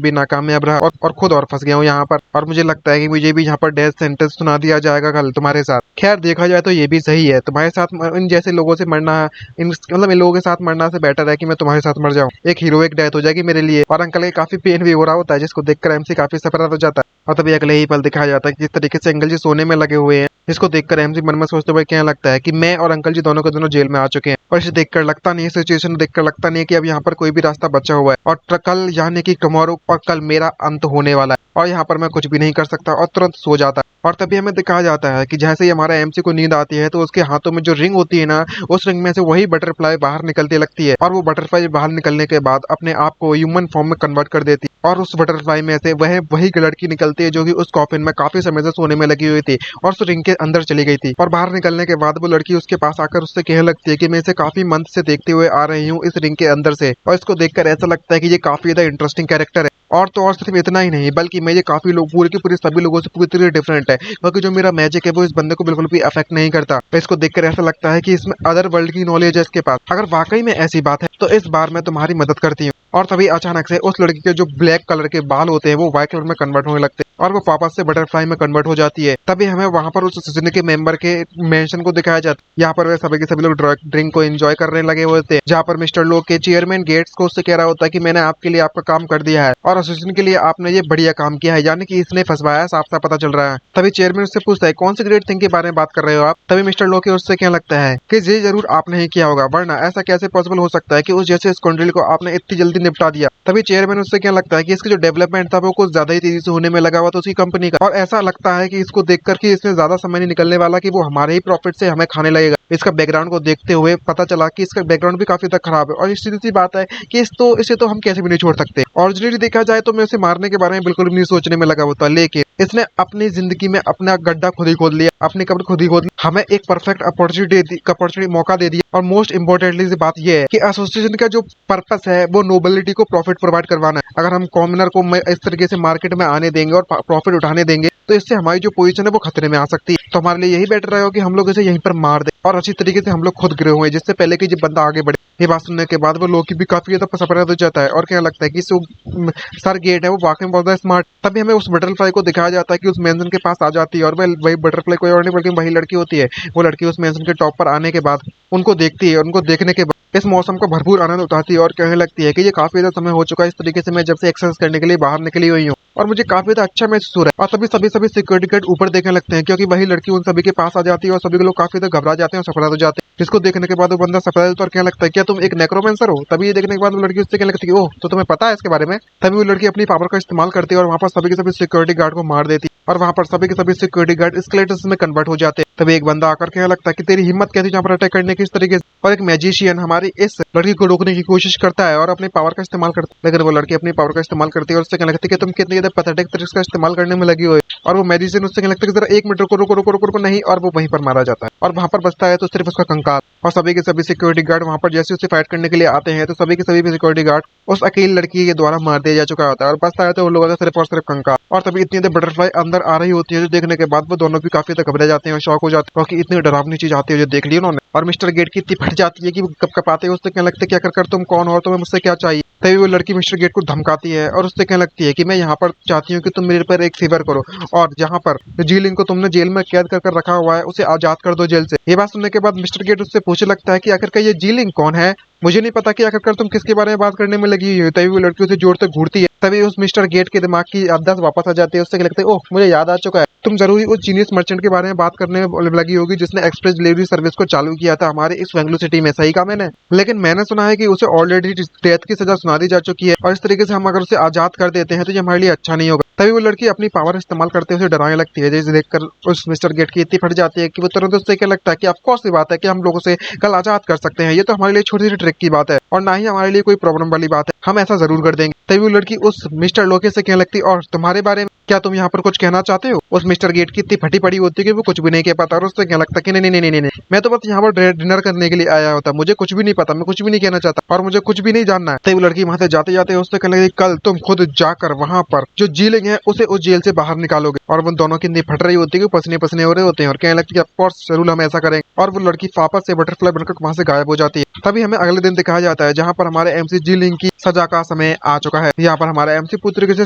भी नाकामयाब रहा और खुद और फंस गया हूँ यहाँ पर, और मुझे लगता है कि मुझे भी यहाँ पर डेथ सेंटेंस सुना दिया जाएगा कल तुम्हारे साथ। खैर देखा जाए तो ये भी सही है, तुम्हारे साथ इन जैसे लोगों से मरना, इन मतलब इन लोगों के साथ मरना से बेटर है कि मैं तुम्हारे साथ मर जाऊं। एक हीरोइक डेथ हो जाएगी मेरे लिए। और अंकल के काफी पेन भी हो रहा होता है जिसको देखकर एमसी काफी सरप्राइज हो जाता है। और तभी अगले ही पल दिखाया जाता है कि जिस तरीके से अंकल जी सोने में लगे हुए हैं, इसको देखकर एमसी मन में सोचते हुए क्या लगता है कि मैं और अंकल जी दोनों के दोनों जेल में आ चुके हैं। और इसे देखकर लगता नहीं है, सिचुएशन देखकर लगता नहीं है कि अब यहाँ पर कोई भी रास्ता बचा हुआ है और कल यानी कि टुमारो और कल मेरा अंत होने वाला है और यहाँ पर मैं कुछ भी नहीं कर सकता और तुरंत सो जाता है। और तभी हमें दिखाया जाता है कि जैसे ही हमारा एमसी को नींद आती है तो उसके हाथों में जो रिंग होती है ना, उस रिंग में से वही बटरफ्लाई बाहर निकलती लगती है और वो बटरफ्लाई बाहर निकलने के बाद अपने आप को ह्यूमन फॉर्म में कन्वर्ट कर देती है और उस बटरफ्लाई में से वही लड़की निकलती है जो कि उस कॉफिन में काफी समय से सोने में लगी हुई थी और उस रिंग के अंदर चली गई थी। और बाहर निकलने के बाद वो लड़की उसके पास आकर उससे कहने लगती है कि मैं इसे काफी मंथ से देखते हुए आ रही हूँ इस रिंग के अंदर से, और इसको देखकर ऐसा लगता है कि ये काफी ज्यादा इंटरेस्टिंग कैरेक्टर है। और तो और सिर्फ इतना ही नहीं बल्कि मैं ये काफी लोग पूरे के पूरे सभी लोगों से पूरी तरह डिफरेंट है, क्योंकि जो मेरा मैजिक है वो इस बंदे को बिल्कुल भी अफेक्ट नहीं करता। तो इसको देखकर ऐसा लगता है कि इसमें अदर वर्ल्ड की नॉलेज है इसके पास। अगर वाकई में ऐसी बात है तो इस बार मैं तुम्हारी मदद करती हूँ। और तभी अचानक से उस लड़की के जो ब्लैक कलर के बाल होते हैं वो व्हाइट कलर में कन्वर्ट होने लगते हैं और वो वापस से बटरफ्लाई में कन्वर्ट हो जाती है। तभी हमें वहां पर उस सोसाइटी के मेंबर के मेंशन को दिखाया जाता है। यहाँ पर वे सभी के सभी लोग ड्रिंक को एंजॉय करने लगे हुए थे, जहाँ पर मिस्टर लो के चेयरमैन गेट्स को उससे कह रहा होता है कि मैंने आपके लिए आपका काम कर दिया है और एसोसिएशन के लिए आपने ये बढ़िया काम किया है, यानी कि इसने फंसवाया, साफ साफ पता चल रहा है। तभी चेयरमैन उससे पूछता है कौन सी ग्रेट थिंग के बारे में बात कर रहे हो आप। तभी मिस्टर लो के उससे क्या लगता है कि ये जरूर आपने ही किया होगा, वरना ऐसा कैसे पॉसिबल हो सकता है कि उस जैसे स्कॉन्ड्रेल को आपने इतनी जल्दी निपटा दिया। तभी चेयरमैन उससे क्या लगता है कि इसका जो डेवलपमेंट था वो कुछ ज्यादा ही तेजी से होने में लगा हुआ था उसकी कंपनी का, और ऐसा लगता है कि इसको देखकर कि इसमें ज्यादा समय नहीं निकलने वाला कि वो हमारे ही प्रॉफिट से हमें खाने लगेगा। इसका बैकग्राउंड को देखते हुए पता चला कि इसका बैकग्राउंड भी काफी तक खराब है और सीधी सी बात है कि इसे तो हम कैसे भी नहीं छोड़ सकते। ऑरिजिनली देखा जाए तो मैं उसे मारने के बारे में बिल्कुल भी नहीं सोचने में लगा होता, लेकिन इसने अपनी जिंदगी में अपना गड्ढा खुद ही खोद लिया, अपनी कब्र खुद ही खोद ली, हमें एक परफेक्ट अपॉर्चुनिटी मौका दे दिया। और मोस्ट इंपोर्टेंटली बात यह है कि एसोसिएशन का जो पर्पस है वो नोबिलिटी को प्रॉफिट प्रोवाइड करवाना है। अगर हम कॉमनर को इस तरीके से मार्केट में आने देंगे और प्रॉफिट उठाने देंगे तो इससे हमारी जो पोजीशन है वो खतरे में आ सकती है। तो हमारे लिए यही बेटर रहेगा कि हम लोग इसे यहीं पर मार दें और अच्छी तरीके से हम लोग खुद गिरे हुए जिससे पहले कि ये बंदा आगे बढ़े। ये बात सुनने के बाद वो लोकी भी काफी ज्यादा सरप्राइज हो जाता है और क्या लगता है कि सर गेट है वो वाकई में बहुत ज्यादा स्मार्ट। तभी हमें उस बटरफ्लाई को दिखाया जाता है कि उस मेंशन के पास आ जाती है और वही बटरफ्लाई कोई और नहीं बल्कि वही लड़की होती है। वो लड़की उस मेंशन के टॉप पर आने के बाद उनको देखती है और उनको देखने के बाद इस मौसम का भरपूर आनंद उठाती है और कहने लगती है कि ये काफी ज्यादा समय हो चुका है इस तरीके से मैं जब से एक्सरसाइज करने के लिए बाहर निकली हुई हूँ और मुझे काफी ज्यादा अच्छा महसूस हो रहा है। और तभी सभी सिक्योरिटी गार्ड ऊपर देखने लगते हैं क्योंकि वही लड़की उन सभी के पास आ जाती है और सभी लोग काफी ज्यादा घबरा जाते हैं और सरप्राइज हो जाते हैं। जिसको देखने के बाद वो बंदा सरप्राइज होता है और कहने लगता है क्या तुम एक नेक्रोमेंसर हो। तभी ये देखने के बाद वो लड़की उससे कहने लगती है ओह तो तुम्हें पता है इसके बारे में। तभी वो लड़की अपनी पावर का इस्तेमाल करती है और वहाँ पर सभी के सभी सिक्योरिटी गार्ड को मार देती है और वहाँ पर सभी के सभी सिक्योरिटी गार्ड स्केलेटन्स में कन्वर्ट हो जाते हैं। तभी एक बंदा आकर कहने लगता है कि तेरी हिम्मत कैसी यहाँ पर अटैक करने की इस तरीके से। और एक मैजिशियन हमारी इस लड़की को रोकने की कोशिश करता है और अपनी पावर का इस्तेमाल करता है, लेकिन वो लड़की अपनी पावर का इस्तेमाल करती है और उससे कहने लगती है कि तुम कितनी ज्यादा पैथेटिक तरीके का इस्तेमाल करने में लगी हुई। और वो मैजिशियन उससे कहने लगता है कि जरा 1 मिनट रुको रुको रुको रुको रुको नहीं, और वो वहीं पर मारा जाता है और वहां पर बचता है तो सिर्फ उसका कंकाल। और सभी के सभी सिक्योरिटी गार्ड वहां पर जैसे उसे फाइट करने के लिए आते हैं तो सभी के सभी सिक्योरिटी गार्ड उस अकेली लड़की के द्वारा मार दिया जा चुका होता है और बचता है तो उन लोगों का सिर्फ और सिर्फ कंकाल। और तभी इतनी देर बटरफ्लाई अंदर आ रही होती है, जो देखने के बाद वो दोनों भी काफी घबरा जाते हैं और शॉक हो जाते हैं क्योंकि इतनी डरावनी चीज आती है जो देख ली उन्होंने। और मिस्टर गेट की इतनी फट जाती है कि वो कब कब आते हैं उससे कहने लगते क्या कर तुम कौन हो, तुम्हें मुझसे क्या चाहिए। तभी वो लड़की मिस्टर गेट को धमकाती है और उससे कहने लगती है कि मैं यहाँ पर चाहती हूँ कि तुम मेरे पर एक फेवर करो और जहाँ पर जीलिंग को तुमने जेल में कैद कर रखा हुआ है उसे आजाद कर दो जेल से। ये बात सुनने के बाद मिस्टर गेट उससे पूछने लगता है कि आखिरकार ये जीलिंग कौन है, मुझे नहीं पता कि आखिरकार तुम किसके बारे में बात करने में लगी हुई हो। तभी वो लड़की उसे जोर से घूरती है। तभी उस मिस्टर गेट के दिमाग की याददाश्त वापस आ जाती है, उससे लगता है ओह मुझे याद आ चुका है, तुम जरूरी उस जीनियस मर्चेंट के बारे में बात करने में लगी होगी जिसने एक्सप्रेस डिलीवरी सर्विस को चालू किया था हमारे इस वेंगलू सिटी में। सही कहा मैंने, लेकिन मैंने सुना है कि उसे ऑलरेडी डेथ की सजा सुना दी जा चुकी है और इस तरीके से हम अगर उसे आजाद कर देते हैं तो ये हमारे लिए अच्छा नहीं होगा। तभी वो लड़की अपनी पावर इस्तेमाल करते हुए डराने लगती है, जिसे देखकर उस मिस्टर गेट की इतनी फट जाती है कि वो तुरंत उससे क्या लगता है कि ऑफकोर्स सी बात है कि हम लोगों से कल आजाद कर सकते हैं, ये तो हमारे लिए छोटी सी ट्रिक की बात है और ना ही हमारे लिए कोई प्रॉब्लम वाली बात है, हम ऐसा जरूर कर देंगे। तभी वो लड़की उस मिस्टर लोके से कहने लगती और तुम्हारे बारे में क्या तुम यहाँ पर कुछ कहना चाहते हो। उस मिस्टर गेट की इतनी फटी पड़ी होती है कि वो कुछ भी नहीं कह पाता और उससे क्या लगता है कि नहीं नहीं नहीं नहीं मैं तो बस यहाँ पर डिनर करने के लिए आया होता, मुझे कुछ भी नहीं पता, मैं कुछ भी नहीं कहना चाहता और मुझे कुछ भी नहीं जानना है। तभी वो लड़की वहां से जाते जाते उससे कहने लगी कल तुम खुद जाकर वहां पर जो जीलिंग है उसे उस जेल से बाहर निकालोगे। और वो दोनों की इतनी फट रही होती है कि पसीने पसीने हो रहे होते हैं और कहने लगती है ऑफकोर्स जरूर हम ऐसा करेंगे। और वो लड़की वापस से बटरफ्लाई बनकर वहां से गायब हो जाती है। तभी हमें अगले दिन दिखाया जाता है जहाँ पर हमारे एमसी जीलिंग की सजा का समय आ चुका है। यहाँ पर हमारा एमसी पूरी तरीके से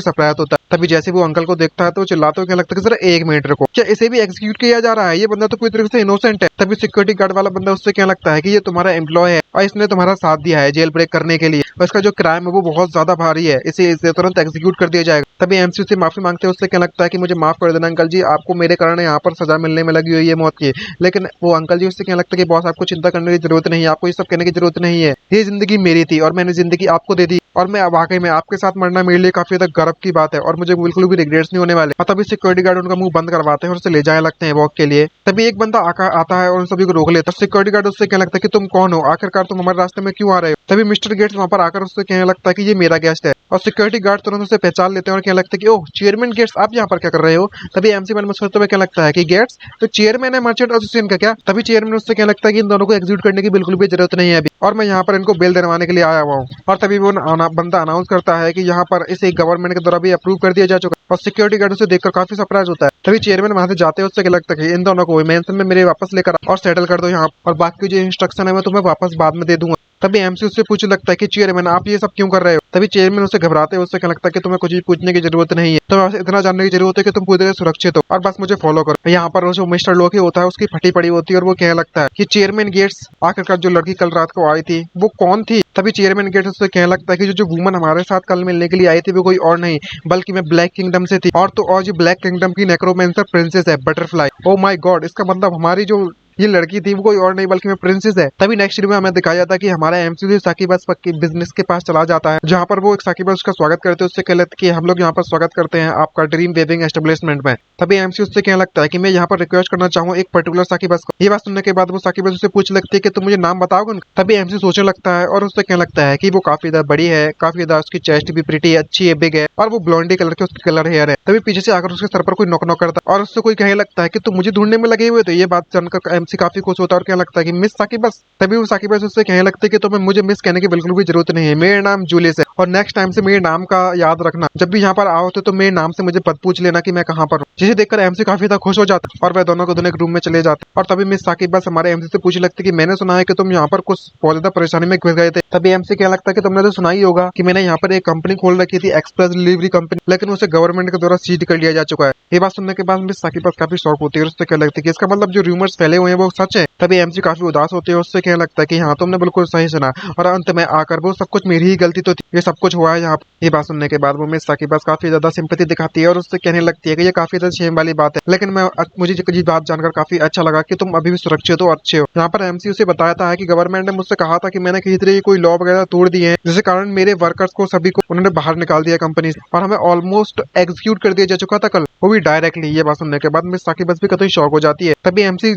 सरप्राइज होता है। तभी जैसे वो अंकल को देखता है तो चिल्लाते हुए लगता है कि सर 1 मिनट रुको, क्या इसे भी एग्जीक्यूट किया जा रहा है, ये बंदा तो पूरी तरीके से इनोसेंट है। तभी सिक्योरिटी गार्ड वाला बंदा उससे क्या लगता है कि ये तुम्हारा एम्प्लॉय है और इसने तुम्हारा साथ दिया है जेल ब्रेक करने के लिए और इसका जो क्राइम है वो बहुत ज्यादा भारी है, इसे तुरंत एग्जीक्यूट कर दिया जाएगा। तभी एमसी से माफी मांगते हैं, उससे क्या लगता है कि मुझे माफ कर देना अंकल जी, आपको मेरे कारण यहाँ पर सजा मिलने में लगी हुई है मौत की। लेकिन वो अंकल जी उससे क्या लगता है कि बॉस आपको चिंता करने की जरूरत नहीं है, आपको ये सब कहने की जरूरत नहीं है, ये जिंदगी मेरी थी और मैंने जिंदगी आपको दे दी और मैं वाकई में आपके साथ मरना मेरे लिए काफी ज्यादा गर्व की बात है और मुझे बिल्कुल भी रिग्रेट्स नहीं होने वाले। और तभी सिक्योरिटी गार्ड उनका मुंह बंद करवाते हैं और उसे ले जाने लगते हैं वॉक के लिए। तभी एक बंदा आता है और उन सभी को रोक लेता है। सिक्योरिटी गार्ड उससे कहने लगता है कि तुम कौन हो, आखिरकार तुम हमारे रास्ते में क्यों आ रहे हो। तभी मिस्टर गेट्स वहां पर आकर उससे कहने लगता है कि ये मेरा गेस्ट है और सिक्योरिटी गार्ड तुरंत उसे पहचान लेते हैं और कहने लगता है कि ओह चेयरमैन गेट्स आप यहाँ पर क्या कर रहे हो। तभी एमसी मन में सोचते हुए क्या लगता है कि गेट्स तो चेयरमैन है मर्चेंट एसोसिएशन का क्या। तभी चेयरमैन उससे कहने लगता है कि इन दोनों को एग्जीक्यूट करने की बिल्कुल भी जरूरत नहीं है अभी और मैं यहाँ पर इनको बेल दिलवाने के लिए आया हुआ हूँ। और तभी वो बंदा अनाउंस करता है कि यहाँ पर इसे गवर्नमेंट के द्वारा भी अप्रूव कर दिया जा चुका है और सिक्योरिटी गार्ड उसे देखकर काफी सरप्राइज होता है। तभी चेयरमैन वहां से जाते हैं, उससे क्या लगता है कि इन दोनों को मेंशन में मेरे वापस लेकर और सेटल कर दो यहाँ और बाकी जो इंस्ट्रक्शन है मैं तुम्हें वापस बाद में दे दूंगा। तभी एमसी उससे पूछने लगता है कि चेयरमैन आप ये सब क्यों कर रहे हो। तभी चेयरमैन उससे घबराते हैं, उससे क्या लगता है कि तुम्हें कुछ भी पूछने की जरूरत नहीं है, तुम्हें बस इतना जानने की जरूरत है कि तुम पूरी तरह सुरक्षित हो और बस मुझे फॉलो करो। यहाँ पर जो मिस्टर लोकी होता है उसकी फटी पड़ी होती है और वो कहने लगता है कि चेयरमैन गेट्स आखिरकार जो लड़की कल रात को आई थी वो कौन थी। तभी चेयरमैन गेट्स उससे कहने लगता है कि जो वुमन हमारे साथ कल मिलने के लिए आई थी वो कोई और नहीं बल्कि मैं ब्लैक किंगडम से थी और तो और जो ब्लैक किंगडम की नेक्रोमेंसर प्रिंसेस है बटरफ्लाई। ओ माय गॉड, इसका मतलब हमारी जो ये लड़की थी वो कोई और नहीं बल्कि मैं प्रिंसेस है। तभी नेक्स्ट वीडियो में हमें दिखाया जाता है कि हमारा एमसी साकिबास के बिजनेस के पास चला जाता है जहाँ पर वो एक साकिबास उसका स्वागत करते हैं, उससे कहते हैं कि हम लोग यहाँ पर स्वागत करते हैं आपका ड्रीम वेविंग एस्टेब्लिशमेंट में। तभी एमसी उससे कहने लगता है कि मैं यहाँ पर रिक्वेस्ट करना चाहूँ एक पर्टिकुलर साकिबास को। ये बात सुनने के बाद वो साकिबास उससे पूछ लगती है कि तुम मुझे नाम बताओगे। तभी एमसी सोचने लगता है और उससे कहने लगता है कि वो काफी ज्यादा बड़ी है, काफी ज्यादा उसकी चेस्ट भी प्रिटी है, अच्छी है, बिग है और वो ब्लॉन्डी कलर के उसके कलर हेयर है। तभी पीछे से आकर उसके सर पर कोई नॉक नॉक करता है और उससे कोई कहने लगता है कि तुम मुझे ढूंढने में लगे हुए। तो ये बात जानकर एमसी काफी खुश होता है और क्या लगता है कि मिस साकिबास। तभी वो साकिबास उससे कहने लगते हैं कि तुम्हें मुझे मिस कहने की बिल्कुल भी जरूरत नहीं है, मेरा नाम जूलियस है और नेक्स्ट टाइम से मेरे नाम का याद रखना, जब भी यहाँ पर आओ तो मेरे नाम से मुझे पद पूछ लेना कि मैं कहाँ पर हूँ। जिसे देखकर एमसी काफी ज्यादा खुश हो जाता है और वह दोनों को दोनों एक रूम में चले जाते और तभी मिस साकिबास हमारे एमसी से पूछने लगती है कि मैंने सुना है कि तुम यहाँ पर कुछ बहुत ज्यादा परेशानी में घुस गए थे। तभी एमसी क्या लगता है कि तुमने तो सुना ही होगा कि मैंने यहाँ पर एक कंपनी खोल रखी थी एक्सप्रेस डिलीवरी कंपनी, लेकिन उसे गवर्नमेंट के द्वारा सीज कर लिया जा चुका है। ये बात सुनने के बाद मिस साकिबास काफी शॉक होती है और उससे क्या लगती है कि इसका मतलब जो रूमर्स फैले हुए हैं हैं वो सच है। तभी एमसी काफी उदास होते हैं, उससे कहने लगता है कि हाँ तुमने बिल्कुल सही सुना, और अंत में आकर वो सब कुछ मेरी ही गलती तो थी, ये सब कुछ हुआ है यहाँ पर। ये बात सुनने के बाद वो मिस साकिबा काफी ज्यादा सिंपैथी दिखाती है और उससे कहने लगती है कि ये काफी ज्यादा शेम वाली बात है, लेकिन मुझे ये बात जानकर काफी अच्छा लगा कि तुम अभी भी सुरक्षित हो, अच्छे हो। यहाँ पर एमसी उसे बताता है कि गवर्नमेंट ने मुझसे कहा था कि मैंने किसी तरह की कोई लॉ वगैरह तोड़ दिए हैं, जिसके कारण मेरे वर्कर्स को सभी को उन्होंने बाहर निकाल दिया कंपनी से, और हमें ऑलमोस्ट एग्जीक्यूट कर दिया जा चुका था कल, वो भी डायरेक्टली। ये बात सुनने के बाद मिस साकिबा भी कतई शॉक हो जाती है। तभी एमसी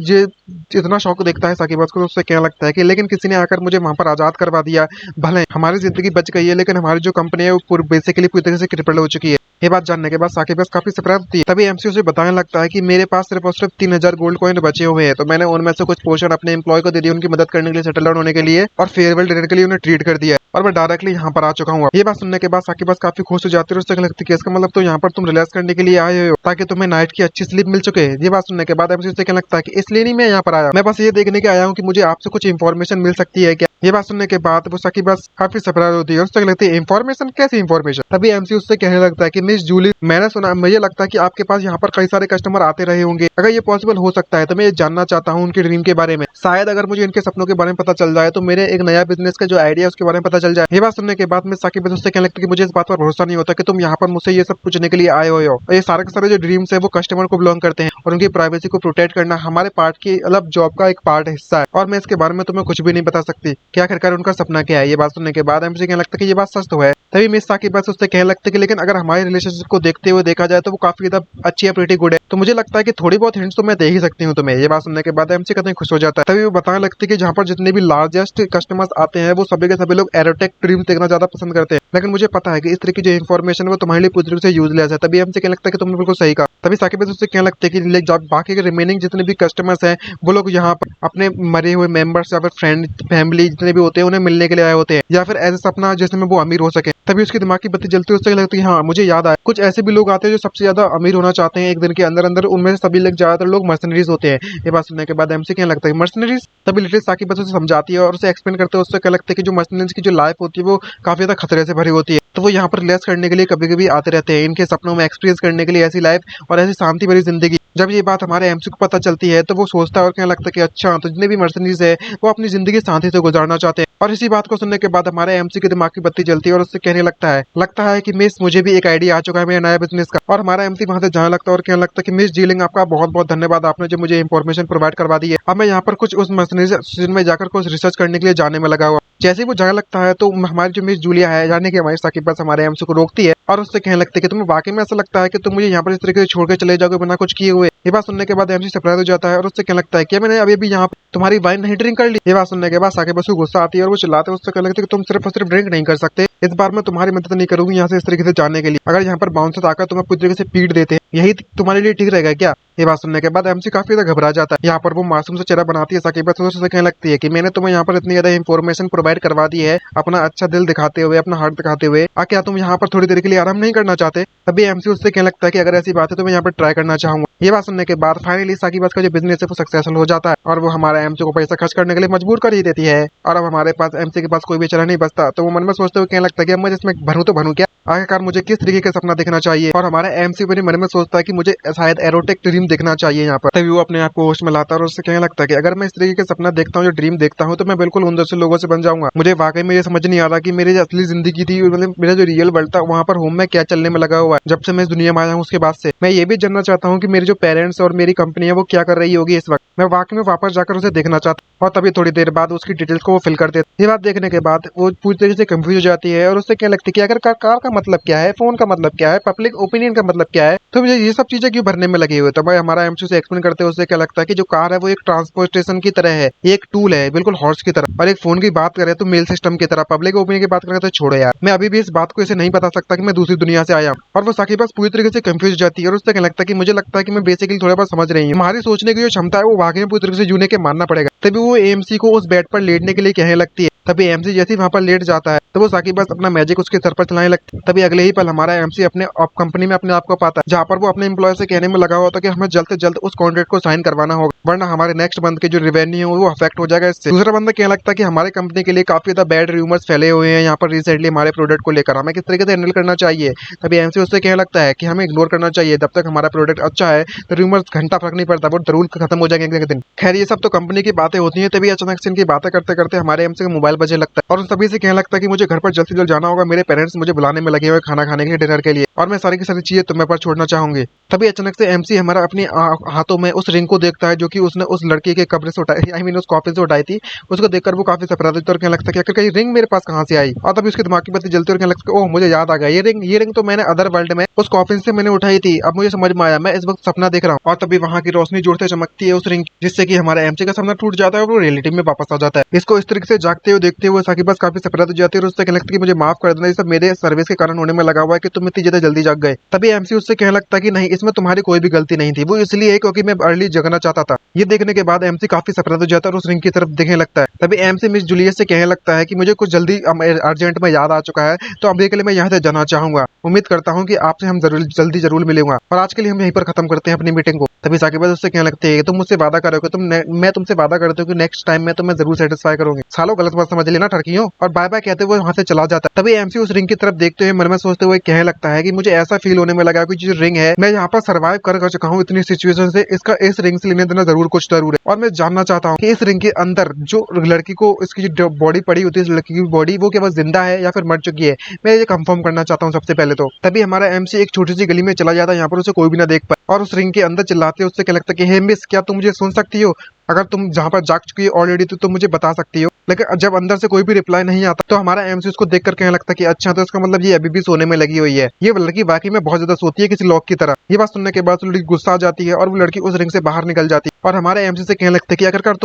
इतना शौक देखता है साकिबा को, तो उससे कहने लगता है कि लेकिन किसी ने आकर मुझे वहां पर आजाद करवा दिया, भले हमारी जिंदगी बच गई है लेकिन हमारी जो कंपनी है वो बेसिकली पूरी तरह से क्रिपल हो चुकी है। ये बात जानने के बाद साकिबा काफी सरप्राइज होती है। तभी एमसी उसे बताने लगता है कि मेरे पास सिर्फ और सिर्फ 3000 गोल्ड कॉइन बचे हुए हैं, तो मैंने उनमें से कुछ पोर्शन अपने एम्प्लॉय को दे दिया उनकी मदद करने के लिए, सेटल डाउन होने के लिए, और फेयरवेल डिनर के लिए उन्हें ट्रीट कर दिया, और मैं डायरेक्टली यहाँ पर आ चुका हूँ। ये बात सुनने के बाद साकिबा काफी खुश हो जाती है और उससे लगती है इसका मतलब तो यहाँ पर तुम रिलैक्स करने के लिए आए हो ताकि तुम्हें नाइट की अच्छी स्लीप मिल चुके। ये बात सुनने के बाद एमसी उसे कहने लगता है कि इसलिए नहीं मैं यहाँ पर आया, मैं बस ये देखने के आया हूँ कि मुझे आपसे कुछ इन्फॉर्मेशन मिल सकती है क्या। ये बात सुनने के बाद वो साकिबा काफी सरप्राइज होती है, उससे लगती है इन्फॉर्मेशन, कैसी इन्फॉर्मेशन। तभी एमसी उससे कहने लगता है कि मिस जूली, मैंने सुना, मुझे लगता है कि आपके पास यहाँ पर कई सारे कस्टमर आते रहे होंगे, अगर ये पॉसिबल हो सकता है तो मैं ये जानना चाहता हूँ उनके ड्रीम के बारे में, शायद अगर मुझे इनके सपनों के बारे में पता चल जाए तो मेरे एक नया बिजनेस का जो आइडिया है उसके बारे में पता चल जाए। ये बात सुनने के बाद मैं साकिबा उससे कहने लगता है कि मुझे इस बात पर भरोसा नहीं होता कि तुम यहाँ पर मुझसे ये सब पूछने के लिए आए हो, और ये सारे के सारे जो ड्रीम्स है वो कस्टमर को बिलोंग करते हैं, और उनकी प्राइवेसी को प्रोटेक्ट करना हमारे पार्ट की मतलब जॉब का एक पार्ट हिस्सा है, और मैं इसके बारे में तुम्हें कुछ भी नहीं बता सकती कि आखिरकार उनका सपना क्या है। ये बात सुनने के बाद एमसी कहने लगता है कि ये बात सच तो है। तभी मिस साकिबा उससे कहने लगता है कि लेकिन अगर हमारे रिलेशनशिप को देखते हुए देखा जाए तो वो काफी ज्यादा अच्छी है, प्रीटी गुड है, तो मुझे लगता है कि थोड़ी बहुत हिंट्स तो मैं दे ही सकती हूँ तुम्हें। ये बात सुनने के बाद एमसी कतई खुश हो जाता है। तभी वो बताने लगती है कि जहाँ पर जितने भी लार्जेस्ट कस्टमर्स आते हैं वो सभी के सभी लोग एरोटेक ड्रीम्स देखना ज्यादा पसंद करते हैं, लेकिन मुझे पता है कि इस तरह की जो इन्फॉर्मेशन वो तुम्हारे लिए पूरी तरह से यूजलेस है। तभी एमसी कहने लगता है कि तुमने बिल्कुल सही कहा। तभी साकिबा उससे कहने लगते हैं कि जब बाकी के रिमेनिंग जितने भी कस्टमर्स हैं वो लोग यहाँ पर अपने मरे हुए मेंबर्स या फिर फ्रेंड फैमिली जितने भी होते हैं उन्हें मिलने के लिए आए होते हैं, या फिर ऐसा सपना जिसमें वो अमीर हो सके। तभी उसकी दिमाग की बत्ती जलती है, उससे लगती है हाँ मुझे याद आया, कुछ ऐसे भी लोग आते हैं जो सबसे ज्यादा अमीर होना चाहते हैं एक दिन के अंदर अंदर, उनमें से सभी लोग ज्यादातर लोग मर्सनरीज होते हैं। ये बात सुनने के बाद एमसी कहने लगता है मर्सनरीज। तभी लिटिल साकिबा उसे समझाती है और उसे एक्सप्लेन करते हैं, उससे क्या लगता है कि जो मर्सनरीज की जो लाइफ होती है वो काफी ज्यादा खतरे से भरी होती है, तो वो यहाँ पर रिलैक्स करने के लिए कभी कभी आते रहते हैं, इनके सपनों में एक्सपीरियंस करने के लिए ऐसी लाइफ और ऐसी शांति भरी जिंदगी। जब ये बात हमारे एमसी को पता चलती है तो वो सोचता है और कहने लगता है कि अच्छा तो जितने भी मर्सनरीज है वो अपनी जिंदगी शांति से गुजारना चाहते हैं। और इसी बात को सुनने के बाद हमारे एमसी के दिमाग की बत्ती जलती है और उससे कहने लगता है कि मिस मुझे भी एक आइडिया आ चुका है मेरे नया बिजनेस का। और हमारा एमसी वहां से जाने लगता है और कहने लगता है कि मिस जीलिंग आपका बहुत बहुत धन्यवाद, आपने जो मुझे इन्फॉर्मेशन प्रोवाइड करवा दी है। अब मैं यहाँ पर कुछ उस मर्सनरीज में जाकर कुछ रिसर्च करने के लिए जाने में लगा हुआ। जैसे ही वो जाने लगता है तो हमारी जो मिस जूलिया है यानी कि हमारी साकिबा हमारे एमसी को रोकती है और उससे कहने लगती है कि तुम्हें वाकई में ऐसा लगता है कि तुम मुझे यहाँ पर इस तरीके से छोड़ के चले जाओगे बिना कुछ किए हुए। ये बात सुनने के बाद एमसी सरप्राइज हो जाता है और उससे कहने लगता है कि मैंने अभी भी यहाँ तुम्हारी वाइन नहीं ड्रिंक कर ली। ये बात सुनने के बाद साकिबा को गुस्सा आती है और वो चिल्लाते हैं, उससे कहने लगते हैं कि तुम सिर्फ और सिर्फ ड्रिंक नहीं कर सकते, इस बार मैं तुम्हारी मदद नहीं करूंगी यहाँ से इस तरीके से जाने के लिए। अगर यहाँ पर बाउंसर आकर तुम्हें पूरी तरीके से पीट देते हैं यही तुम्हारे लिए ठीक रहेगा क्या। ये बात सुनने के बाद एमसी काफी ज्यादा घबरा जाता है। यहाँ पर वो मासूम से चेहरा बनाती है साकिबा से कहने लगती है कि मैंने तुम्हें यहाँ पर इतनी ज्यादा इन्फॉर्मेशन प्रोवाइड करवा दी है अपना अच्छा दिल दिखाते हुए, अपना हार्ट दिखाते हुए, क्या तुम यहाँ पर थोड़ी देर के लिए आराम नहीं करना चाहते। तभी एमसी उससे कहने लगता है कि अगर ऐसी बात है तो मैं यहाँ पर ट्राई करना चाहूंगा। ये बात सुनने के बाद फाइनली साकिबा का जो बिजनेस है वो सक्सेसफुल हो जाता है और वो हमारा एमसी को पैसा खर्च करने के लिए मजबूर कर ही देती है। और अब हमारे पास एमसी के पास कोई भी चला नहीं बचता, तो वो मन में सोचते हुए कहने लगता है कि अब मैं इसमें भरूं तो भरूं क्या, आखिरकार मुझे किस तरीके का सपना देखना चाहिए। और हमारा एमसी अपने मन में सोचता है कि मुझे शायद एरोटिक ड्रीम देखना चाहिए यहाँ पर। तभी वो अपने आप को होश में लाता है और उससे कहने लगता है कि अगर मैं इस तरीके का सपना देखता हूँ, जो ड्रीम देखता हूँ, तो मैं बिल्कुल उन जैसे लोगों से बन जाऊंगा। मुझे वाकई में ये समझ नहीं आ रहा कि मेरी जो असली जिंदगी थी, मतलब मेरा जो रियल वर्ल्ड था, वहाँ पर होम में क्या चलने में लगा हुआ है जब से मैं इस दुनिया में आया हूँ। उसके बाद से मैं ये भी जानना चाहता हूँ कि मेरे जो पेरेंट्स और मेरी कंपनी है वो क्या कर रही होगी इस वक्त। मैं वाकई में वापस जाकर उसे देखना चाहता हूँ। और तभी थोड़ी देर बाद उसकी डिटेल्स को वो फिल कर देते। ये बात देखने के बाद वो पूरी तरीके से कंफ्यूज हो जाती है और उससे क्या लगती है कि अगर कार का मतलब क्या है, फोन का मतलब क्या है, पब्लिक ओपिनियन का मतलब क्या है, तो मुझे ये सब चीजें क्यों भरने में लगी हुई है। तो भाई हमारा एमसी से एक्सप्लेन करते हैं, उससे क्या लगता है कि जो कार है वो एक ट्रांसपोर्टेशन की तरह है, एक टूल है बिल्कुल हॉर्स की तरह, और एक फोन की बात करें तो मेल सिस्टम की तरह, पब्लिक ओपिनियन की बात करें तो छोड़ो यार, मैं अभी भी इस बात को इसे नहीं बता सकता कि मैं दूसरी दुनिया से आया हूँ। और वो साकिबा पूरी तरीके से कंफ्यूज हो जाती है और उससे क्या लगता है कि मुझे लगता है कि मैं बेसिकली थोड़ा बहुत समझ रही हूँ, हमारी सोचने की जो क्षमता है वो वाकई में पूरी तरीके से यूनिक के मानना पड़ेगा। तभी वो एमसी को उस बेड पर लेटने के लिए कहने लगती है। तभी एमसी जैसे ही वहां पर लेट जाता है तो वो साकिब बस अपना मैजिक उसके सर पर चलाने लगता है। तभी अगले ही पल हमारा एमसी अपने कंपनी में अपने आप को पाता है, जहाँ पर वो अपने एम्प्लॉय से कहने में लगा हुआ था कि हमें जल्द से जल्द उस कॉन्ट्रैक्ट को साइन करवाना होगा, वरना हमारे नेक्स्ट मंथ के जो रेवेन्यू है वो अफेक्ट हो जाएगा इससे। दूसरा बंदा कहने लगता है कि हमारे कंपनी के लिए काफी ज्यादा बैड रूमर्स फैले हुए हैं यहाँ पर रिसेंटली हमारे प्रोडक्ट को लेकर, हमें किस तरीके से हैंडल करना चाहिए। तभी एमसी उससे कहने लगता है कि हमें इग्नोर करना चाहिए, जब तक हमारा प्रोडक्ट अच्छा है तो रूमर्स घंटा फर्क नहीं पड़ता, वो जरूर खत्म हो जाएंगे एक दिन। खैर ये सब तो कंपनी की बातें होती हैं। तभी अचानक से इनकी बातें करते करते हमारे एमसी का मोबाइल बजे लगता है और उन सभी से कहने लगता है कि मुझे घर पर जल्द से जल्द जाना होगा, मेरे पेरेंट्स मुझे बुलाने में लगे हुए खाना खाने के लिए, डिनर के लिए, और मैं सारी की सारी चीजें तुम्हें पर छोड़ना चाहूंगी। तभी अचानक से एमसी हमारा अपने हाथों में उस रिंग को देखता है जो कि उसने उस लड़की के कब्र से उठाई, आई मीन उस कॉफिन से उठाई थी। उसको देखकर वो काफी सरप्राइज होता है और कहने लगता है कि आखिर ये रिंग मेरे पास कहाँ से आई। और तभी उसके दिमाग की बत्ती जलती है और कहने लगता है ओह मुझे याद आ गया, ये रिंग तो मैंने अदर वर्ल्ड में उस कॉफिन से मैंने उठाई थी, अब मुझे समझ में आया, मैं इस वक्त सपना देख रहा हूँ। और तभी वहां की रोशनी जोर से चमकती है उस रिंग, जिससे कि हमारा एमसी का सपना टूट जाता है और वो रियलिटी में वापस आ जाता है। इसको इस तरीके से जागते हुए देखते हुए साकिब बस काफी सरप्राइज हो जाती है और उससे कहने लगता है कि मुझे माफ कर देना, ये सब मेरे सर्विस के कारण होने में लगा हुआ है कि तुम इतनी ज्यादा जल्दी जाग गए। तभी एमसी उससे कहने लगता है कि नहीं, इसमें तुम्हारी कोई भी गलती नहीं थी, वो इसलिए क्योंकि मैं अर्ली जगना चाहता था। ये देखने के बाद एमसी काफी सरप्राइज हो जाता है और उस रिंग की तरफ देखने लगता है। तभी एमसी मिस जूलियस से कहने लगता है कि मुझे कुछ जल्दी अर्जेंट में याद आ चुका है, तो अभी के लिए मैं यहाँ से जाना चाहूंगा। उम्मीद करता हूँ कि आपसे हम जल्दी जरूर मिलूंगा, और आज के लिए हम यहीं पर खत्म करते हैं अपनी मीटिंग को। तभी साकिब उससे कहने लगते हैं तुम मुझसे वादा करोगे, मैं तुमसे वादा करती हूँ कि नेक्स्ट टाइम मैं तुम्हें जरूर सेटिस्फाई करूंगी। सालों गलत बात समझ लेना ठरकियों, और बाय बाय कहते हुए वहां से चला जाता है। तभी एमसी उस रिंग की तरफ देखते हुए मन में सोचते हुए कहने लगता है कि मुझे ऐसा फील होने में लगा कि जो रिंग है मैं यहाँ पर सर्वाइव कर चुका हूँ इतनी सिचुएशन से, इसका इस रिंग से लेने देना जरूर कुछ जरूर है। और मैं जानना चाहता हूँ कि इस रिंग के अंदर जो लड़की को इसकी जो बॉडी पड़ी होती है, इस लड़की की बॉडी, वो केवल जिंदा है या फिर मर चुकी है, मैं ये कंफर्म करना चाहता हूँ सबसे पहले तो। तभी हमारा एमसी एक छोटी सी गली में चला जाता है, यहाँ पर उसे कोई भी ना देख पाए, और उस रिंग के अंदर चिल्लाते हैं। उससे क्या लगता है कि हे मिस, क्या तुम मुझे सुन सकती हो? अगर तुम जहाँ पर जाग चुकी है ऑलरेडी तो तुम मुझे बता सकती हो। लेकिन जब अंदर से कोई भी रिप्लाई नहीं आता तो हमारा एमसी उसको देखकर कहने लगता है कि अच्छा, तो इसका मतलब ये अभी भी सोने में लगी हुई है, ये लड़की वाकई में बहुत ज्यादा सोती है किसी लॉक की तरह। ये बात सुनने के बाद लड़की गुस्सा आ जाती है और वो लड़की उस रिंग से बाहर निकल जाती है, और हमारे एमसी से कहने लगता है कि आखिरकार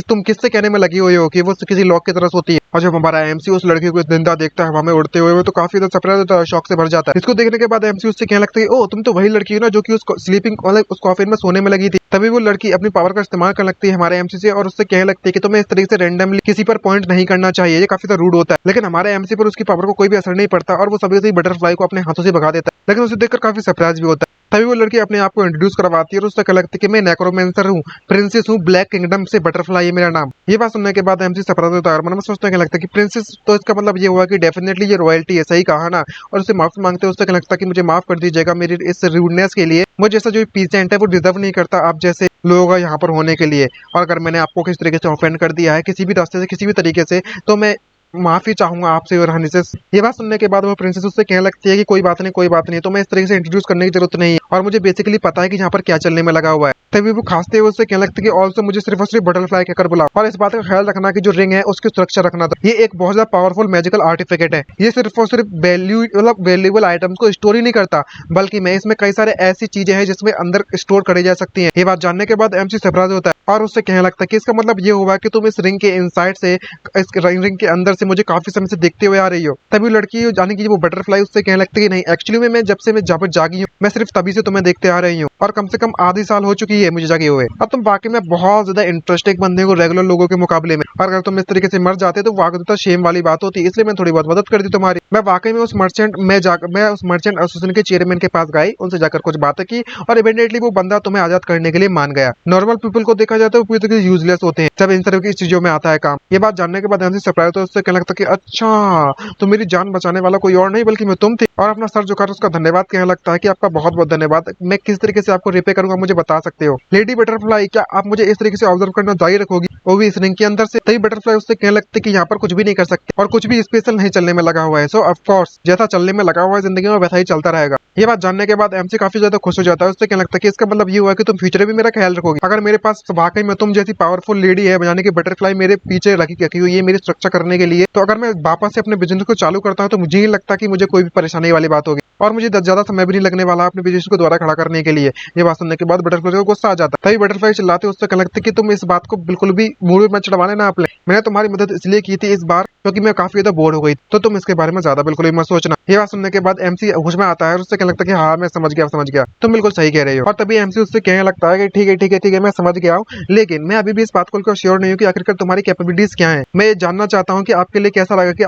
तुम किससे कहने में लगी हुई हो कि वो किसी लॉक की तरह सोती है। और जब हमारा एमसी उस लड़की को जिंदा देखता है हवा में उड़ते हुए, तो काफी ज्यादा सरप्राइज होता है, शौक से भर जाता है। इसको देखने के बाद एमसी उससे कहने लगता है ओ तुम तो वही लड़की हो ना जो कि उस स्लीपिंग मतलब उस कॉफिन में सोने में लगी थी। तभी वो लड़की अपनी पावर का इस्तेमाल करने लगती है हमारे एमसी से, और उससे कहने लगती है कि तुम्हें इस तरीके से रैंडमली किसी पर पॉइंट नहीं करना चाहिए, ये काफी ज्यादा रूड होता है। लेकिन हमारे एमसी पर उसकी पावर को कोई भी असर नहीं पड़ता और वो सभी से बटरफ्लाई को अपने हाथों से भगा देता है। लेकिन उसे देखकर काफी सरप्राइज भी होता है। तभी वो लड़की अपने आप को इंट्रोड्यूस करवाती है और उससे लगता है कि मैं नेक्रोमेंसर हूँ, प्रिंसेस हूँ, ब्लैक किंगडम से बटरफ्लाई है मेरा नाम। ये बात सुनने के बाद एमसी सरप्राइज होता है और मन में सोचने लगता है कि प्रिंसेस, तो इसका मतलब ये हुआ कि डेफिनेटली ये रॉयल्टी है, सही कहा ना। और उससे माफी मांगते हैं, उससे लगता है कि मुझे माफ कर दीजिएगा मेरी इस रूडनेस के लिए, मुझे जैसा जो पीसेंट है वो डिजर्व नहीं करता आप जैसे लोगों का यहाँ पर होने के लिए। और अगर मैंने आपको किस तरीके से ऑफेंड कर दिया है किसी भी रास्ते से किसी भी तरीके से, तो मैं माफी चाहूंगा आपसे और हनी से। ये बात सुनने के बाद वो प्रिंसेस उससे कहने लगती है कि कोई बात नहीं, तो मैं इस तरीके से इंट्रोड्यूस करने की जरूरत नहीं है, और मुझे बेसिकली पता है कि यहाँ पर क्या चलने में लगा हुआ है। तभी वो खांसते हुए उससे कहने लगती है कि ऑल्सो मुझे सिर्फ और सिर्फ बटरफ्लाई कहकर बुलाओ, और इस बात का ख्याल रखना कि जो रिंग है उसकी सुरक्षा रखना था। ये एक बहुत ज्यादा पावरफुल मैजिकल आर्टिफिकेट है, ये सिर्फ और सिर्फ वैल्यूएबल आइटम्स को स्टोर ही नहीं करता, बल्कि मैं इसमें कई सारे ऐसी चीजें हैं जिसमें अंदर स्टोर करी जा सकती हैं। ये बात जानने के बाद एमसी सरप्राइज होता है और उससे कहने लगता है कि इसका मतलब ये हुआ कि तुम इस रिंग के इनसाइड से, इस रिंग के अंदर से मुझे काफी समय से देखते हुए आ रही हो। तभी लड़की जाने की वो बटरफ्लाई उससे कहने लगती है कि नहीं, एक्चुअली मैं जब से मैं जब जागी हूँ मैं सिर्फ तभी से तुम्हें देखते आ रही हूँ, और कम से कम आधी साल हो चुकी है मुझे जागे हुए। अब तुम वाकई में बहुत ज्यादा इंटरेस्टिंग बंदे हो रेगुलर लोगों के मुकाबले में, और अगर तुम इस तरीके से मर जाते तो वाकई तो शेम वाली बात होती, इसलिए मैं थोड़ी बहुत मदद कर दी तुम्हारी। मैं वाकई में उस मर्चेंट एसोसिएशन के चेयरमैन के पास गई, उनसे जाकर कुछ बातें की, और इमीडिएटली वो बंदा तुम्हें आजाद करने के लिए मान गया। नॉर्मल पीपल को देखा जाए तो पूरी तरीके से यूजलेस होते हैं जब इन तरह की चीजों में आता है काम। ये बात जानने के बाद एमसी सरप्राइज तो उससे कहने लगता कि अच्छा, तो मेरी जान बचाने वाला कोई और नहीं बल्कि मैं तुम थी, और अपना सर झुकाकर उसका धन्यवाद कहने लगता है कि आपका बहुत बहुत धन्यवाद, मैं किस तरीके से आपको रिपे करूंगा मुझे बता सकते हो। लेडी बटरफ्लाई, क्या आप मुझे इस तरीके से ऑब्जर्व करना जारी रखोगी, वो भी इस रिंग के अंदर से? तभी बटरफ्लाई उससे कहने लगते कि यहाँ पर कुछ भी नहीं कर सकते और कुछ भी स्पेशल नहीं चलने में लगा हुआ है, सो ऑफ कोर्स जैसा चलने में लगा हुआ है जिंदगी में वैसा ही चलता रहेगा। ये बात जानने के बाद एमसी काफी ज्यादा खुश हो जाता है। उससे कहने लगता है कि इसका मतलब ये हुआ कि तुम फ्यूचर में मेरा ख्याल रखोगी। अगर मेरे पास वाकई में तुम जैसी पावरफुल लेडी है, यानी कि बटरफ्लाई मेरे पीछे रखी हुई है मेरी सुरक्षा करने के लिए, तो अगर मैं वापस से अपने बिजनेस को चालू करता हूँ तो मुझे नहीं लगता कि मुझे कोई भी परेशानी वाली बात होगी। और मुझे ज्यादा समय भी नहीं लगने वाला अपने बिजनेस को दोबारा खड़ा करने के लिए। ये बात सुनने के बाद बटरफ्लाई को गुस्सा आ जाता है। तभी बटरफ्लाई चिल्लाते उससे कहने लगते कि तुम इस बात को बिल्कुल भी मूड में मत चढ़वाने ना अपने। मैंने तुम्हारी मदद इसलिए की थी इस बार क्योंकि मैं काफी ज्यादा बोर हो गई, तो तुम इसके बारे में ज्यादा बिल्कुल भी मत सोचना। ये बात सुनने के बाद एमसी होश में आता है और उससे कहने लगता है कि हाँ मैं समझ गया तुम बिल्कुल सही कह रही हो। और तभी एमसी उससे कहने लगता है कि ठीक है मैं समझ गया हूँ, लेकिन मैं अभी भी इस बात को लेकर श्योर नहीं हूँ कि आखिरकार तुम्हारी कैपेबिलिटीज क्या है। मैं ये जानना चाहता हूँ कि आपके लिए कैसा लगा कि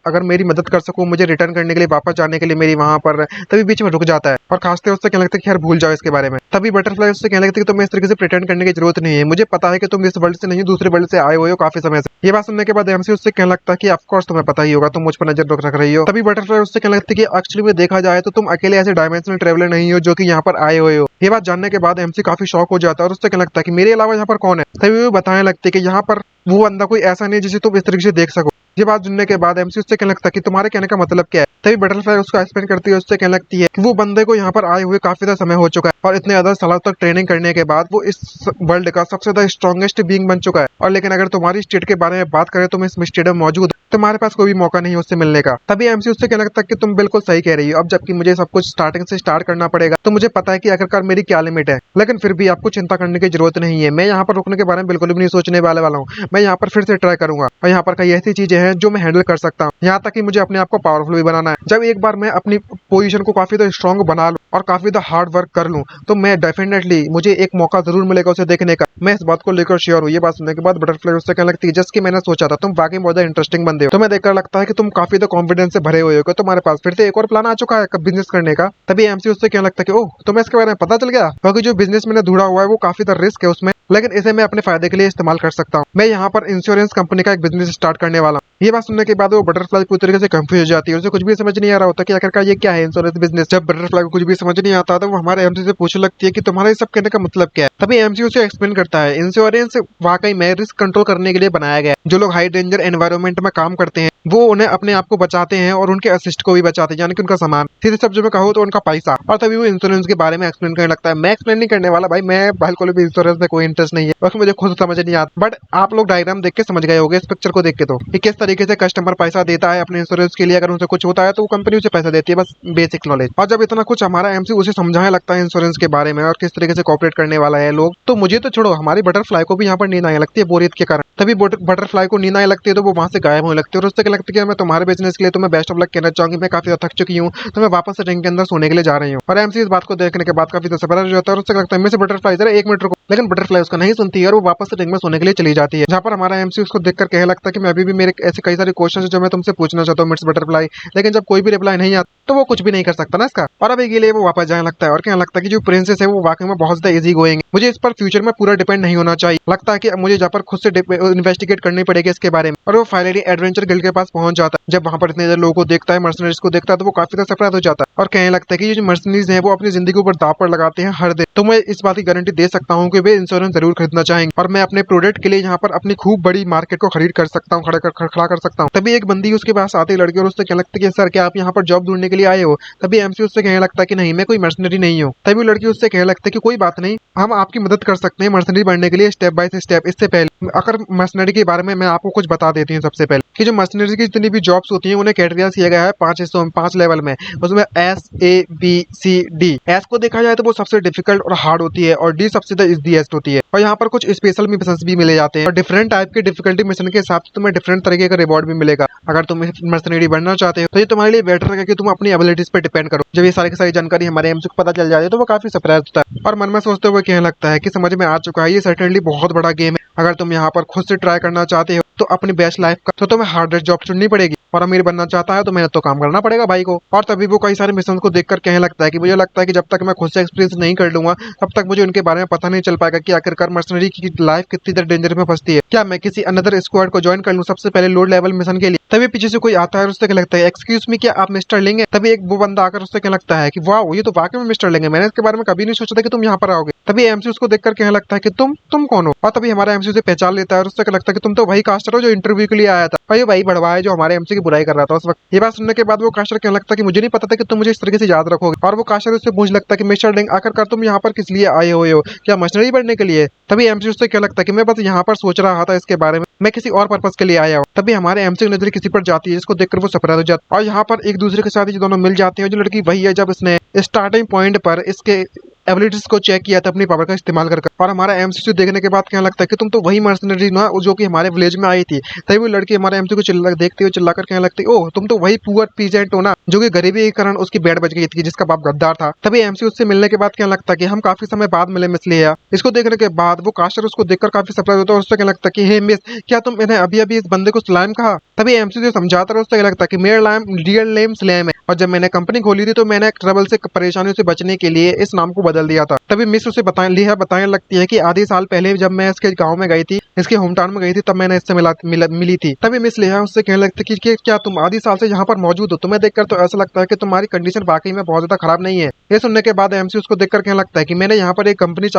अगर मेरी मदद कर सकूं मुझे रिटर्न करने के लिए, वापस जाने के लिए मेरी वहां पर। तभी बीच में रुक जाता है और खासते उससे कहने लगता है कि यार भूल जाओ इसके बारे में। तभी बटरफ्लाई उससे कहने लगती है कि तुम्हें इस तरीके से प्रिटेंड करने की जरूरत नहीं है, मुझे पता है कि तुम इस वर्ल्ड से नहीं दूसरे वर्ल्ड से आए हुए हो काफी समय से। ये बात सुनने के बाद एमसी उससे कहने लगता है कि ऑफ कोर्स तुम्हें पता ही होगा, तुम मुझ पर नजर रख रही हो। तभी बटरफ्लाई उससे कहने लगती है कि एक्चुअली में देखा जाए तो तुम अकेले ऐसे डायमेंशनल ट्रेवलर नहीं हो जो कि यहाँ पर आए हुए हो। ये बात जानने के बाद एमसी काफी शॉक हो जाता है और उससे कहने लगता है कि मेरे अलावा यहाँ पर कौन है। तभी वो बताने लगती है कि यहाँ पर वो बंदा कोई ऐसा नहीं जिसे तुम इस तरीके से देख सको। ये बात सुनने के बाद एमसी उससे कहने लगता है कि तुम्हारे कहने का मतलब क्या है। तभी बटरफ्लाई उसको एक्सप्लेन करती है, उससे कहने लगती है कि वो बंदे को यहाँ पर आए हुए काफी ज्यादा समय हो चुका है और इतने ज्यादा सालों तक ट्रेनिंग करने के बाद वो इस वर्ल्ड का सबसे ज्यादा स्ट्रॉन्गेस्ट बीइंग बन चुका है। और लेकिन अगर तुम्हारी स्टेट के बारे में बात करें तो मैं इस स्टेट में मौजूद, तुम्हारे पास कोई भी मौका नहीं है उससे मिलने का। तभी एमसी उससे कहने लगता है कि तुम बिल्कुल सही कह रही हो, अब जबकि मुझे सब कुछ स्टार्टिंग से स्टार्ट करना पड़ेगा तो मुझे पता है कि आखिरकार मेरी क्या लिमिट है, लेकिन फिर भी आपको चिंता करने की जरूरत नहीं है। मैं यहाँ पर रुकने के बारे में बिल्कुल भी नहीं सोचने वाला हूँ, मैं यहाँ पर फिर से ट्राई करूंगा और यहाँ पर कई ऐसी चीजें हैं जो मैं हैंडल कर सकता हूँ, यहाँ तक कि मुझे अपने आप को पावरफुल भी बनाना है। जब एक बार मैं अपनी पोजीशन को काफी ज्यादा स्ट्रॉन्ग बना लूं और काफी ज्यादा हार्ड वर्क कर लूं तो मैं डेफिनेटली मुझे एक मौका जरूर मिलेगा उसे देखने का। मैं इस बात को लेकर श्योर हूँ। ये बात सुनने के बाद बटरफ्लाई उससे कहने लगती है जस्ट कि मैंने सोचा था तुम वाकई बहुत इंटरेस्टिंग बंदे हो, तुम्हें देखकर लगता है कि तुम काफी ज्यादा कॉन्फिडेंस से भरे हुए हो, तुम्हारे पास फिर से एक और प्लान आ चुका है बिजनेस करने का। तभी एमसी उससे कहने लगता है कि ओह तुम्हें इसके बारे में पता चल गया, क्योंकि जो बिजनेस मैंने ढूंढा हुआ है वो काफी ज्यादा रिस्क है उसमें, लेकिन इसे मैं अपने फायदे के लिए इस्तेमाल कर सकता हूँ। मैं यहाँ पर इंश्योरेंस कंपनी का एक बिजनेस स्टार्ट करने वाला हूँ। ये बात सुनने के बाद वो बटरफ्लाई पूरी तरीके से कंफ्यूज हो जाती है, उसे कुछ भी समझ नहीं आ रहा होता कि आखिरकार ये क्या है इंश्योरेंस बिजनेस। जब बटरफ्लाई को कुछ भी समझ नहीं आता तो वो हमारे एमसी से पूछने लगती है कि तुम्हारा ये सब कहने का मतलब क्या है। तभी एमसी उसे एक्सप्लेन करता है इंश्योरेंस वाकई में रिस्क कंट्रोल करने के लिए बनाया गया है। जो लोग हाई डेंजर एनवायरमेंट में काम करते हैं वो उन्हें अपने आप को बचाते हैं और उनके असिस्ट को भी बचाते हैं, यानी कि उनका सामान, सीधे शब्द में कहो तो उनका पैसा। और तभी वो इंश्योरेंस के बारे में एक्सप्लेन करने लगता है। मैं एक्सप्लेन नहीं करने वाला भाई, मैं बिल्कुल भी इंश्योरेंस में कोई इंटरेस्ट नहीं है, बस मुझे खुद समझ नहीं आता, बट आप लोग डायग्राम देख के समझ गए होंगे इस पिक्चर को देख के तो कि किस तरीके से कस्टमर पैसा देता है अपने इंश्योरेंस के लिए। अगर उनसे कुछ होता है तो वो कंपनी उसे पैसा देती है, बस बेसिक नॉलेज। और जब इतना कुछ हमारा एमसी उसे समझाने लगता है इंश्योरेंस के बारे में और किस तरीके से कॉपरेट करने वाला है लोग, तो मुझे तो छोड़ो हमारी बटरफ्लाई को भी यहाँ पर नींद आने लगती है बोरियत के कारण। तभी बटरफ्लाई को नींद आने लगती है तो वो वहां से गायब होने लगती है और उससे क्या लगता है कि मैं तुम्हारे बिजनेस के लिए तुम्हें बेस्ट ऑफ लक कहना चाहूंगी, मैं काफी थक चुकी हूँ तो मैं वापस से रिंग के अंदर सोने के लिए जा रही हूँ। और एमसी इस बात को देखने के बाद काफी सरप्राइज होता है और उससे लगता है मैं से बटरफ्लाई जरा एक मिनट रुको, लेकिन बटरफ्लाई उसका नहीं सुनती है और वो वापस से रिंग में सोने के लिए चली जाती है। जहाँ पर हमारा एमसी उसको देखकर कहने लगता है कि मैं अभी भी मेरे ऐसे कई सारे क्वेश्चन जो मैं तुमसे पूछना चाहता हूँ मिट्स बटरफ्लाई, लेकिन जब कोई भी रिप्लाई नहीं आता तो वो कुछ भी नहीं कर सकता ना इसका। और अभी के लिए वो वापस जाने लगता है और कहने लगता है कि जो प्रिंसेस है वो वाकई में बहुत ज्यादा इजी गोइंग है, मुझे इस पर फ्यूचर में पूरा डिपेंड नहीं होना चाहिए। लगता है कि मुझे जहाँ पर खुद से इन्वेस्टिगेट करनी पड़ेगी इसके बारे में। और वो फाइनली एडवेंचर गिल्ड के पास पहुंच जाता है। जब वहां पर इतने ज्यादा लोगों को देखता है, मर्सनरीज को देखता है, तो वो काफी ज्यादा सरप्राइज हो जाता है और कहने लगता है कि ये जो मर्सनरीज हैं वो अपनी जिंदगी के ऊपर दांव पर लगाते हैं हर दिन, तो मैं इस बात की गारंटी दे सकता हूँ कि वे इंश्योरेंस जरूर खरीदना चाहेंगे और मैं अपने प्रोडक्ट के लिए यहाँ पर अपनी खूब बड़ी मार्केट को खरीद कर सकता हूँ, खड़ा कर सकता हूँ। तभी एक बंदी उसके पास आती है लड़की और उससे कहने लगता है कि सर क्या आप यहाँ पर जॉब ढूंढने के लिए आए हो। तभी एमसी उससे कहने लगता है कि नहीं मैं कोई मर्सनरी नहीं हूँ। तभी लड़की उससे कहने लगता है कि कोई बात नहीं, हम आपकी मदद कर सकते हैं मर्सनरी बनने के लिए स्टेप बाय स्टेप। इससे पहले अगर मर्सनरी के बारे में मैं आपको कुछ बता देती हूँ। सबसे पहले कि जो मर्सनरी की जितनी भी जॉब्स होती हैं उन्हें कैटेगराइज किया गया है 5 हिस्सों में, 5 लेवल में। उसमें S A B C D। S को देखा जाए तो वो सबसे डिफिकल्ट और हार्ड होती है और डी सबसे इजीएस्ट होती है। और यहाँ पर कुछ स्पेशल मिशन भी मिले जाते हैं और डिफरेंट टाइप के डिफिकल्टी मिशन के हिसाब से तुम्हें डिफरेंट तरीके का रिवॉर्ड भी मिलेगा। अगर तुम मर्सनरी बनना चाहते हो तो ये तुम्हारे लिए बेटर है कि तुम अपनी एबिलिटीज पे डिपेंड करो। जब ये सारी की सारी जानकारी हमारे एमसी को पता चल जाती है तो वो काफी सरप्राइज होता है और मन में सोचते हुए कहने लगता है कि समझ में आ चुका है ये सर्टेनली बहुत बड़ा गेम है। अगर तुम यहाँ पर खुद से ट्राई करना चाहते हो तो अपनी बेस्ट लाइफ का तो तुम्हें हार्डेस्ट जॉब चुननी पड़ेगी और अमीर बनना चाहता है तो मेहनत तो काम करना पड़ेगा भाई को। और तभी वो कई सारे मिशन को देखकर कहने लगता है कि मुझे लगता है कि जब तक मैं खुद से एक्सपीरियंस नहीं कर लूंगा तब तक मुझे उनके बारे में पता नहीं चल पाएगा कि आखिरकार मर्सनरी की लाइफ कितनी ज्यादा डेंजर में फंसती है। क्या मैं किसी अनदर स्क्वाड को ज्वाइन कर लूं सबसे पहले लोड लेवल मिशन के लिए। तभी पीछे से कोई आता है और उससे क्या लगता है एक्सक्यूज मी क्या आप मिस्टर लेंगे। तभी एक वो बंदा आकर उससे क्या लगता है कि वाह ये तो वाकई में मिस्टर लेंगे, मैंने इसके बारे में कभी नहीं सोचा था कि तुम यहाँ पर आओगे। तभी एमसी उसको देखकर कहने लगता है कि तुम कौन हो। और तभी हमारा एमसी उसे पहचान लेता है और उससे क्या लगता है कि तुम तो वही कास्टर हो जो इंटरव्यू के लिए आया था। भाई बड़वा है जो हमारे एमसी की बुराई कर रहा था उस वक्त। ये बात सुनने के बाद वो कास्टर कहने लगता है कि मुझे नहीं पता था कि तुम मुझे इस तरीके से याद रखोगे। और वो कास्टर उससे पूछ लगता है कि मिस्टर लिंग आखिरकार तुम यहाँ पर किस लिए आए हुए हो, क्या मशीनरी बनने के लिए। तभी एमसी उससे क्या लगता है कि मैं बस यहाँ पर सोच रहा था इसके बारे में, मैं किसी और पर्पस के लिए आया हूँ। तभी हमारे एमसी की नजर किसी पर जाती है जिसको देखकर वो सरप्राइज हो जाता है और यहाँ पर एक दूसरे के साथ ही दोनों मिल जाते हैं। जो लड़की वही है जब इसने स्टार्टिंग पॉइंट पर इसके एबिलिटीज को चेक किया था अपनी पावर का इस्तेमाल कर। और हमारा एमसी देखने के बाद क्या लगता है कि तुम तो वही मर्सनरी ना जो कि हमारे विलेज में आई थी। तभी वो लड़की हमारे एमसी को देखते हुए चिल्लाकर कहने लगती है, ओह तुम तो वही पुअर पीजेंट हो ना जो कि गरीबी के कारण उसकी बेड बच गई थी जिसका बाप गद्दार था। तभी एमसी उससे मिलने के बाद क्या लगता है कि हम काफी समय बाद मिले मिस लिया। इसको देखने के बाद वो कास्टर उसको देखकर काफी सरप्राइज होता है और उससे क्या लगता है कि हे मिस, क्या तुम मैंने अभी अभी इस बंदे को स्लैम कहा। तभी एमसी जो समझाता है उससे क्या लगता है कि मेरा नाम रियल नेम स्लैम है और जब मैंने कंपनी खोली थी तो मैंने ट्रबल से परेशानियों से बचने के लिए इस नाम को बदल दिया था। तभी मिस उसे बताने लगती है कि आधे साल पहले जब मैं इसके गांव में गई थी, इसके होम टाउन में गई थी, तब मैंने इससे मिली थी। तभी मिस लिहा उससे कहने लगती है कि क्या तुम आधे साल से यहाँ पर मौजूद हो, तुम्हें देखकर तो ऐसा लगता है कि तुम्हारी कंडीशन वाकई में बहुत ज्यादा खराब नहीं है। ये सुनने के बाद एमसी उसको देखकर कहने लगता है कि मैंने यहाँ पर एक कंपनी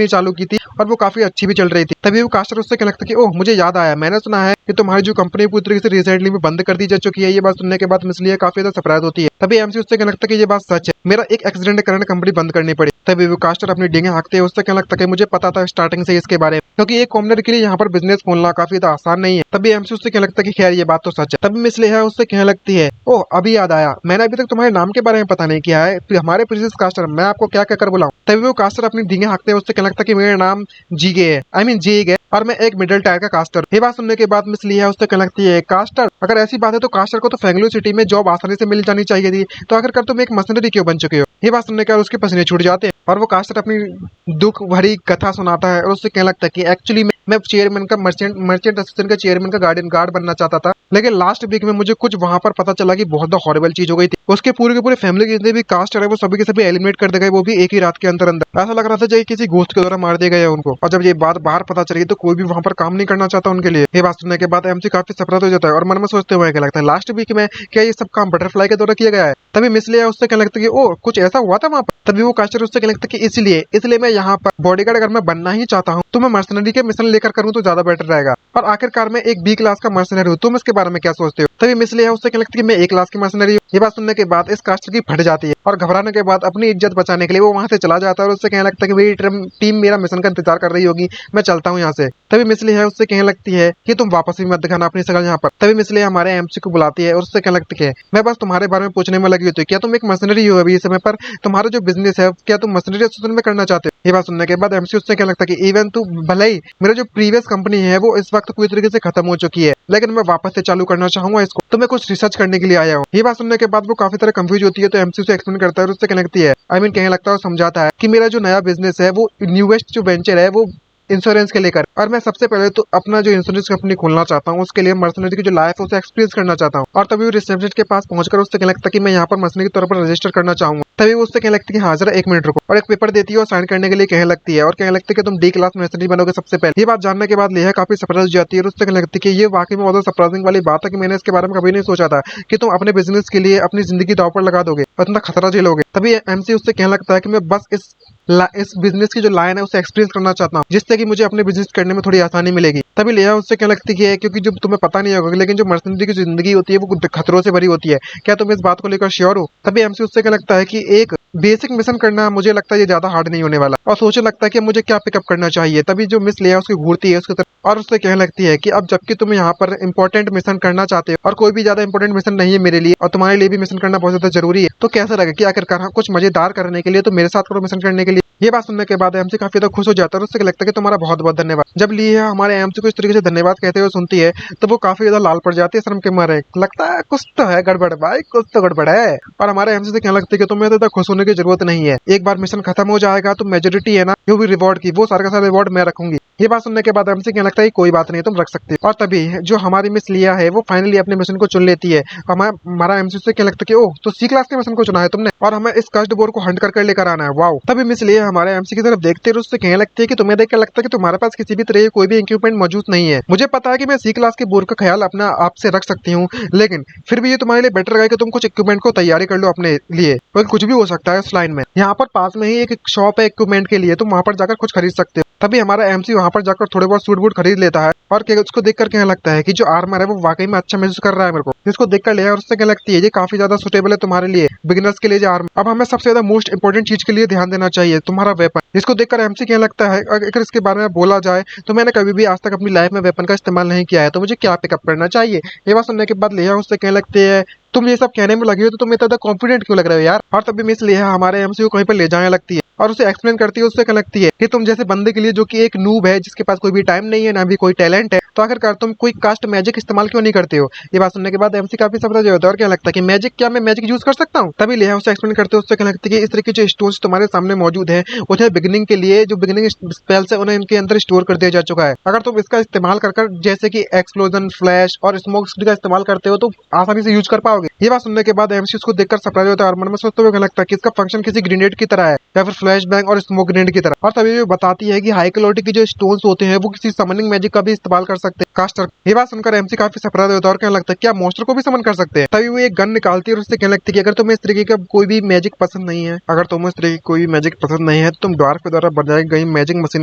चालू की थी और वो काफी अच्छी भी चल रही थी। तभी वो कास्टर उससे कहने लगता है कि ओह मुझे याद आया, मैंने सुना है कि तुम्हारी जो कंपनी पूरी तरीके से रिसेंटली में बंद कर दी जा चुकी है। ये बात सुनने के बाद मिस लिहा काफी ज्यादा सरप्राइज होती है। तभी एमसी उससे कहने लगता है कि ये बात सच है, मेरा एक एक्सीडेंट के कारण कंपनी बंद करनी पड़ी। तभी वो कास्टर अपनी डींगे हाँकते हैं उससे कहने लगता है कि मुझे पता था स्टार्टिंग से इसके बारे में, क्योंकि एक कॉमनर के लिए यहाँ पर बिजनेस खोलना काफी ज्यादा आसान नहीं है। तभी एमसी उससे कहने लगता है कि खैर ये बात तो सच है। तभी मिस लिहा उससे कहने लगती है, ओह अभी याद आया, मैंने अभी तक तुम्हारे नाम के बारे में पता नहीं किया है, हमारे प्रीवियस कास्टर मैं आपको क्या कहकर बुलाऊं। तभी वो कास्टर अपनी डींगे हाँकते हैं उससे कहने लगता है कि मेरा नाम जीगे है, आई मीन जीग है और मैं एक मिडिल टायर का कास्टर। ये बात सुनने के बाद मिस लिहा उससे कहने लगती है, कास्टर अगर ऐसी बात है तो कास्टर को तो फैंगलू सिटी में जॉब आसानी से मिल जानी चाहिए थी, तो आखिरकार तुम एक मशीनरी क्यों बन चुके हो। ये बात सुनने के बाद उसके पसीने छूट जाते हैं और वो कास्टर अपनी दुख भरी कथा सुनाता है और उससे कहने लगता है कि एक्चुअली मैं चेयरमैन का मर्चेंट एसोसिएशन का चेयरमैन का गार्ड बनना चाहता था, लेकिन लास्ट वीक में मुझे कुछ वहां पर पता चला कि बहुत हॉरिबल चीज हो गई थी। उसके पूरे के पूरे फैमिली के जितने भी कास्ट है वो सभी के सभी एलिमिनेट कर दिए गए, वो भी एक ही रात के अंदर अंदर। ऐसा लग रहा था जैसे किसी घोस्ट के द्वारा मार दिया गया उनको। और जब ये बात बाहर पता चली तो कोई भी वहां पर काम नहीं करना चाहता उनके लिए। ये बात सुनने के बाद एमसी काफी सरप्राइज हो जाता है और मन में सोचते हुए क्या लगता है लास्ट वीक में क्या ये सब काम बटरफ्लाई के द्वारा किया गया है। तभी मिस लिया उससे कहने लगता है कि ओ कुछ ऐसा हुआ था वहां पर। तभी वो कास्टर उससे कहने लगता है कि इसलिए मैं यहाँ पर बॉडीगार्ड अगर मैं बनना ही चाहता हूँ तो मैं मर्सनरी के मिशन लेकर करूँ तो ज्यादा बेटर रहेगा। और आखिरकार मैं एक बी क्लास का मर्सनरी हूँ, तुम इसके बारे में क्या सोचते हो। तभी मिस लिया उससे कहने लगती है कि मैं ए क्लास की मर्सनरी हूँ। ये बात सुनने के बाद इस कास्टर की फट जाती है और घबराने के बाद अपनी इज्जत बचाने के लिए वो वहां से चला जाता है और उससे कहने लगता है कि मेरी टीम मेरा मिशन का इंतजार कर रही होगी, मैं चलता हूँ यहाँ से। तभी मिस लिया उससे कहने लगती है कि तुम वापस भी मत दिखाना अपनी शकल यहाँ पर। तभी मिस लिया हमारे एमसी को बुलाती है और उससे कहने लगती है मैं बस तुम्हारे बारे में पूछने में लगी हुई थी, क्या तुम एक मशीनरी हो अभी इस समय पर, तुम्हारा जो बिजनेस है क्या तुम मशीनरी एसोसिएशन में करना चाहते हो। ये बात सुनने के बाद एमसी उससे कहने लगता है कि इवन तू भले ही मेरा जो प्रीवियस कंपनी है वो इस वक्त पूरी तरीके से खत्म हो चुकी है, लेकिन मैं वापस से चालू करना चाहूंगा इसको, तो मैं कुछ रिसर्च करने के लिए आया हूँ। ये बात सुनने के बाद वो काफी तरह कंफ्यूज होती है तो एमसी उसे एक्सप्लेन करता है और उससे कहने लगती है आई मीन कहने लगता है और समझाता है कि मेरा जो नया बिजनेस है वो न्यूएस्ट जो वेंचर है वो इंश्योरेंस के लेकर, और मैं सबसे पहले तो अपना जो इंश्योरेंस कंपनी खोलना चाहता हूँ उसके लिए मर्सनरी की जो लाइफ है उसे एक्सपीरियंस करना चाहता हूँ। और तभी वो रिसेप्शनिस्ट के पास पहुंचकर उससे कहने लगता है कि मैं यहाँ पर मर्सनरी के तौर पर रजिस्टर करना चाहूंगा। तभी वो उससे कहने लगती है कि हाँ जरा एक मिनट रुको, और एक पेपर देती है और साइन करने के लिए कहने लगती है और कहने लगती है कि तुम डी क्लास मर्सनरी बनोगे सबसे पहले। ये बात जानने के बाद लेहा काफी सरप्राइज हो जाती है और उससे कहने लगती है कि ये वाकई में बहुत सरप्राइजिंग वाली बात है कि मैंने इसके बारे में कभी नहीं सोचा था कि तुम अपने बिजनेस के लिए अपनी जिंदगी दांव पर लगा दोगे और इतना खतरा झेलोगे। तभी एमसी उससे कहने लगता है कि मैं बस इस बिजनेस की जो लाइन है उसे एक्सपीरियंस करना चाहता हूँ जिससे कि मुझे अपने बिजनेस करने में थोड़ी आसानी मिलेगी। तभी लेहा उससे कहने लगती है क्योंकि जो तुम्हें पता नहीं होगा लेकिन जो मर्सनरी की जिंदगी होती है वो खतरों से भरी होती है, क्या तुम इस बात को लेकर श्योर हो। तभी एमसी उससे कहने लगता है कि एक बेसिक मिशन करना मुझे लगता है ये ज्यादा हार्ड नहीं होने वाला, और सोचने लगता है कि मुझे क्या पिकअप करना चाहिए। तभी जो मिस लेहा उसकी घूरती है उसकी तरफ और उससे कहने लगती है कि अब जबकि तुम यहाँ पर इंपॉर्टेंट मिशन करना चाहते हो और कोई भी ज्यादा इंपॉर्टेंट मिशन नहीं है मेरे लिए और तुम्हारे लिए भी मिशन करना बहुत ज्यादा जरूरी है, तो कैसा लगे कि आखिरकार कुछ मजेदार करने के लिए तो मेरे साथ करो मिशन करने के लिए। ये बात सुनने के बाद एमसी काफी ज्यादा खुश हो जाता है और उससे लगता है कि तुम्हारा बहुत बहुत धन्यवाद। जब लिया हमारे एमसी को इस तरीके से धन्यवाद कहते हुए सुनती है तो वो काफी ज्यादा लाल पड़ जाती है शर्म के मारे, लगता है कुछ तो है गड़बड़ भाई, कुछ तो गड़बड़ है। और हमारे एमसी से कहने लगती है कि तुम्हें तो खुश होने की जरूरत नहीं है, एक बार मिशन खत्म हो जाएगा तो मेजोरिटी है ना जो भी रिवॉर्ड की वो सारा का सारा रिवॉर्ड मैं रखूंगी। ये बात सुनने के बाद एमसी कहने लगता है कोई बात नहीं तुम रख सकते हो। और तभी जो हमारी मिस लिया है वो फाइनली अपने मिशन को चुन लेती है। हमारा एमसी से कहने लगता है कि ओह तो सी क्लास के मिशन को चुना है तुमने और हमें इस कस्ट बोर्ड को हंट करके लेकर आना है, वाओ। तभी मिस लिया हमारे एमसी की तरफ देखते हुए उससे कहने लगती है कि तुम्हें देख कर लगता है कि तुम्हारे पास किसी भी तरह कोई भी इक्विपमेंट मौजूद नहीं है। मुझे पता है कि मैं सी क्लास के बोर्ड का ख्याल अपना आपसे रख सकती हूँ, लेकिन फिर भी ये तुम्हारे लिए बेटर रहेगा कि तुम कुछ इक्विपमेंट को तैयारी कर लो अपने लिए, क्योंकि कुछ भी हो सकता है इस लाइन में। यहाँ पर पास में ही एक शॉप है इक्विपमेंट के लिए, तुम वहां पर जाकर कुछ खरीद सकते हो। तभी हमारा एमसी वहां पर जाकर थोड़े बहुत सूट बूट खरीद लेता है और उसको देखकर कहने लगता है कि जो आर्मर है वो वाकई में अच्छा महसूस कर रहा है मेरे को। इसको देखकर लेया और उससे कहने लगती है ये काफी ज्यादा सुटेबल है तुम्हारे लिए, बिगिनर्स के लिए जो आर्मर। अब हमें सबसे ज्यादा मोस्ट इंपोर्टेंट चीज के लिए ध्यान देना चाहिए, तुम्हारा वेपन। इसको देखकर एमसी कहने लगता है अगर इसके बारे में बोला जाए तो मैंने कभी भी आज तक अपनी लाइफ में वेपन का इस्तेमाल नहीं किया है, तो मुझे क्या पिकअप करना चाहिए। ये बात सुनने के बाद लेया उससे कहने लगती है तुम ये सब कहने में लगी हो तो तुम इतना कॉन्फिडेंट क्यों लग रहे हो यार। और तभी मिस लेया हमारे एमसी को कहीं पर ले जाने लगती है और उसे एक्सप्लेन करती है। उससे कहने लगती है कि तुम जैसे बंदे के लिए जो कि एक नूब है, जिसके पास कोई भी टाइम नहीं है ना भी कोई टैलेंट है, तो आखिरकार तुम कोई कास्ट मैजिक इस्तेमाल क्यों नहीं करते हो। ये बात सुनने के बाद एमसी काफी सरप्राइज होता है और क्या लगता है कि मैजिक, क्या मैं मैजिक यूज कर सकता हूँ। तभी लेया उसे एक्सप्लेन करते हो। उससे कहने लगती है कि इस तरह के जो स्टोन्स तुम्हारे सामने मौजूद है उन्हें बिगिनिंग के लिए जो बिगिनिंग स्पेल्स है उन्हें इनके अंदर स्टोर कर दिया जा चुका है। अगर तुम इसका इस्तेमाल कर जैसे कि एक्सप्लोजन, फ्लैश और स्मोक का इस्तेमाल करते हो तो आसानी से यूज कर पाओगे। ये बात सुनने के बाद एमसी उसको देखकर सरप्राइज होता है और मन में सोचते हुए लगता है कि इसका फंक्शन किसी ग्रेनेड की तरह है या फिर फ्लैश बैंग और स्मोक ग्रेनेड की तरह। और तभी वो बताती है कि हाई क्वालिटी के जो स्टोन्स होते हैं वो किसी समनिंग मैजिक का भी इस्तेमाल कर सकते हैं, कास्टर। ये बात सुनकर एमसी काफी सरप्राइज होता है और कहने लगता है क्या मॉन्स्टर को भी समन कर सकते हैं। तभी वो एक गन निकालती है और उससे कहने लगती है कि अगर तुम्हें इस तरीके का कोई भी मैजिक पसंद नहीं है, अगर तुम्हें इस तरीके की कोई मैजिक पसंद नहीं है तो तुम ड्वार्फ के द्वारा बनाई गई मैजिक मशीन